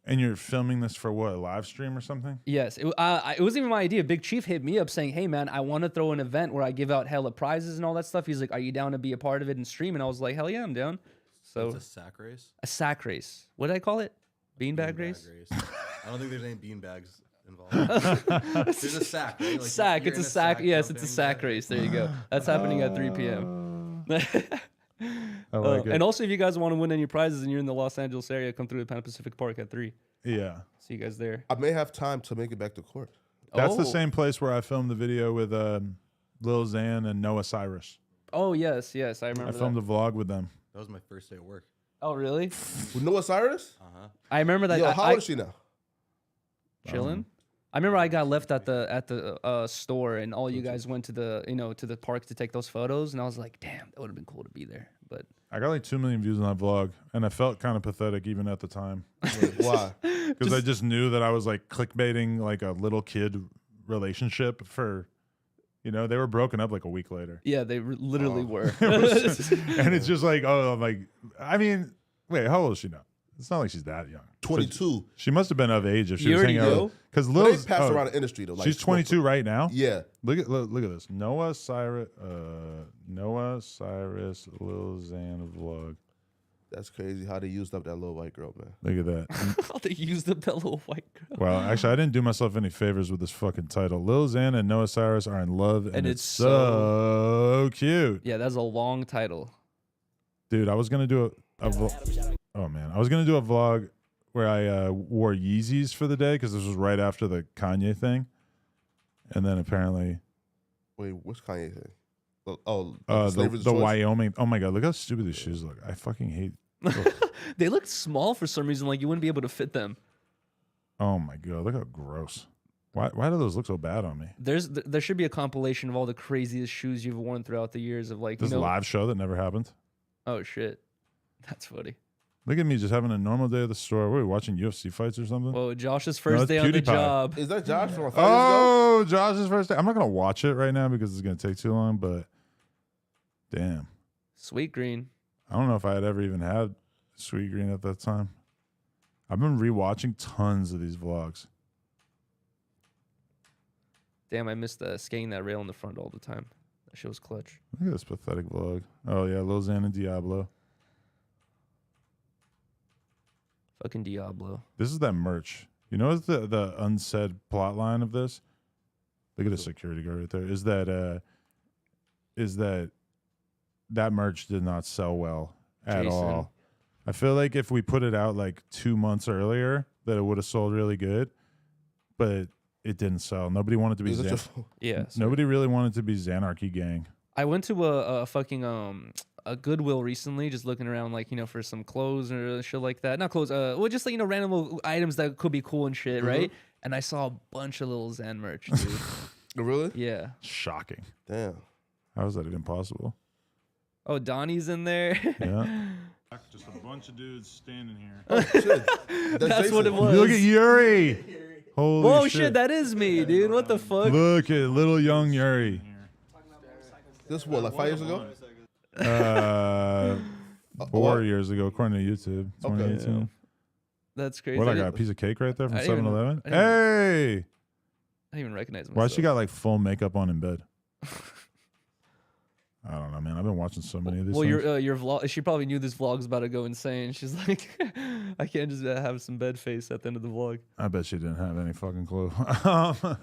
[SPEAKER 1] And you're filming this for what, a live stream or something?
[SPEAKER 2] Yes, it wasn't even my idea. Big Chief hit me up saying, "Hey man, I want to throw an event where I give out hella prizes and all that stuff." He's like, "Are you down to be a part of it and stream?" And I was like, "Hell yeah, I'm down." So
[SPEAKER 4] It's a sack race.
[SPEAKER 2] a sack race. What did I call it? Beanbag race.
[SPEAKER 4] I don't think there's any beanbags involved. There's a sack, right? Like
[SPEAKER 2] Sack.
[SPEAKER 4] you're
[SPEAKER 2] It's a
[SPEAKER 4] in
[SPEAKER 2] sack. Yes, it's a
[SPEAKER 4] jumping.
[SPEAKER 2] sack race. There you go. That's happening at 3 p.m.
[SPEAKER 1] I like it.
[SPEAKER 2] And also, if you guys want to win any prizes and you're in the Los Angeles area, come through to Pan Pacific Park at 3.
[SPEAKER 1] Yeah.
[SPEAKER 2] See you guys there.
[SPEAKER 3] I may have time to make it back to court.
[SPEAKER 1] That's the
[SPEAKER 2] Oh.
[SPEAKER 1] same place where I filmed the video with Lil Xan and Noah Cyrus.
[SPEAKER 2] Oh yes, I
[SPEAKER 1] I
[SPEAKER 2] remember
[SPEAKER 1] filmed
[SPEAKER 2] that.
[SPEAKER 1] a vlog with them.
[SPEAKER 4] That was my first day at work.
[SPEAKER 2] Oh really?
[SPEAKER 3] With Noah Cyrus?
[SPEAKER 2] I remember that.
[SPEAKER 3] Yo, how
[SPEAKER 2] I,
[SPEAKER 3] old is she now?
[SPEAKER 2] chilling. I remember I got left at the store, and all you guys went to the park to take those photos, and I was like, damn, that would have been cool to be there. But
[SPEAKER 1] I got like 2 million views on that vlog, and I felt kind of pathetic even at the time
[SPEAKER 3] Why?
[SPEAKER 1] because I just knew that I was like clickbaiting like a little kid relationship for, they were broken up like a week later.
[SPEAKER 2] yeah, they literally were.
[SPEAKER 1] And it's just like, oh, I'm like, I mean, wait, how old is she now? It's not like she's that young.
[SPEAKER 3] 22.
[SPEAKER 1] She must have been of age if she
[SPEAKER 2] You
[SPEAKER 1] was
[SPEAKER 2] already
[SPEAKER 1] hanging out.
[SPEAKER 2] know?
[SPEAKER 1] Because
[SPEAKER 3] But
[SPEAKER 1] Lil's
[SPEAKER 3] they passed around the industry though. Like,
[SPEAKER 1] she's 22 right now.
[SPEAKER 3] Yeah.
[SPEAKER 1] Look at this. Noah Cyrus, Lil Xan vlog.
[SPEAKER 3] That's crazy how they used up that little white girl, man.
[SPEAKER 1] Look at that.
[SPEAKER 2] How they used the little white girl.
[SPEAKER 1] Well, actually, I didn't do myself any favors with this fucking title. Lil Xan and Noah Cyrus are in love, and it's so cute.
[SPEAKER 2] Yeah, that's a long title.
[SPEAKER 1] Dude, I was gonna do a vlog. Oh man, I was gonna do a vlog where I wore Yeezys for the day because this was right after the Kanye thing, and then apparently
[SPEAKER 3] Wait, what's Kanye thing? Oh,
[SPEAKER 1] the
[SPEAKER 3] Slavery's a Choice?
[SPEAKER 1] Wyoming. Oh my god, look how stupid these shoes look. I fucking hate.
[SPEAKER 2] They look small for some reason, like you wouldn't be able to fit them.
[SPEAKER 1] Oh my god, look how gross. Why do those look so bad on me?
[SPEAKER 2] There should be a compilation of all the craziest shoes you've worn throughout the years of like
[SPEAKER 1] This live show that never happened.
[SPEAKER 2] Oh shit, that's funny.
[SPEAKER 1] Look at me just having a normal day at the store. What, are we watching UFC fights or something?
[SPEAKER 2] Well, Josh's first
[SPEAKER 1] that's
[SPEAKER 2] day on the
[SPEAKER 1] PewDiePie.
[SPEAKER 2] job.
[SPEAKER 3] Is that Josh from 5 years ago?
[SPEAKER 1] Oh, Josh's first day. I'm not gonna watch it right now because it's gonna take too long. But damn,
[SPEAKER 2] Sweet Green.
[SPEAKER 1] I don't know if I had ever even had Sweet Green at that time. I've been rewatching tons of these vlogs.
[SPEAKER 2] Damn, I missed skating that rail in the front all the time. That shit was clutch.
[SPEAKER 1] Look at this pathetic vlog. Oh yeah, Lil Xan and Diablo.
[SPEAKER 2] Fucking Diablo.
[SPEAKER 1] This is that merch. You know what's the unsaid plot line of this? Look at the security guard right there. Is that merch did not sell well at
[SPEAKER 2] Jason.
[SPEAKER 1] all. I feel like if we put it out like 2 months earlier, that it would have sold really good, but it didn't sell. Nobody wanted to be
[SPEAKER 3] Is that your
[SPEAKER 1] Xan.
[SPEAKER 3] phone?
[SPEAKER 2] Yeah.
[SPEAKER 1] Nobody really wanted to be Xanarchy Gang.
[SPEAKER 2] I went to a fucking a Goodwill recently, just looking around like for some clothes or shit like that. Not clothes, well, just like random little items that could be cool and shit, right? And I saw a bunch of little Xan merch, dude.
[SPEAKER 3] Really?
[SPEAKER 2] Yeah.
[SPEAKER 1] Shocking.
[SPEAKER 3] Damn.
[SPEAKER 1] How is that even possible?
[SPEAKER 2] Oh, Donnie's in there.
[SPEAKER 1] Yeah. Just a bunch of dudes standing here.
[SPEAKER 3] Oh, shit.
[SPEAKER 2] That's what it
[SPEAKER 3] Jason.
[SPEAKER 2] was.
[SPEAKER 1] Look at Yuri. Holy
[SPEAKER 2] Whoa, shit, that is me, dude. What the fuck?
[SPEAKER 1] Look at little young Yuri.
[SPEAKER 3] This what, like 5 years ago?
[SPEAKER 1] 4 years ago, according to YouTube. 2018.
[SPEAKER 2] Yeah. That's crazy.
[SPEAKER 1] What, I got a
[SPEAKER 2] didn't-
[SPEAKER 1] piece of cake right there from
[SPEAKER 2] I didn't even-
[SPEAKER 1] 7-Eleven?
[SPEAKER 2] I didn't
[SPEAKER 1] Hey!
[SPEAKER 2] I didn't even recognize myself.
[SPEAKER 1] Why she got like full makeup on in bed? I don't know, man. I've been watching so many of these
[SPEAKER 2] Well,
[SPEAKER 1] things.
[SPEAKER 2] your vlog. She probably knew this vlog's about to go insane. She's like, I can't just have some bed face at the end of the vlog.
[SPEAKER 1] I bet she didn't have any fucking clue. But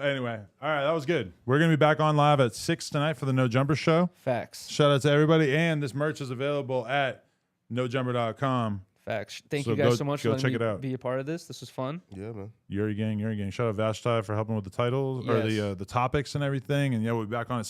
[SPEAKER 1] anyway, all right, that was good. We're going to be back on live at 6 tonight for the No Jumper Show.
[SPEAKER 2] Facts.
[SPEAKER 1] Shout out to everybody. And this merch is available at nojumper.com.
[SPEAKER 2] Facts. Thank
[SPEAKER 1] So
[SPEAKER 2] you guys
[SPEAKER 1] go-
[SPEAKER 2] so much
[SPEAKER 1] go
[SPEAKER 2] for
[SPEAKER 1] check
[SPEAKER 2] letting
[SPEAKER 1] it
[SPEAKER 2] me
[SPEAKER 1] out.
[SPEAKER 2] be a part of this. This was fun.
[SPEAKER 3] Yeah, man.
[SPEAKER 1] Yuri Gang, Yuri Gang. Shout out Vashtai for helping with the titles or
[SPEAKER 2] Yes.
[SPEAKER 1] the topics and everything. And yeah, we'll be back on at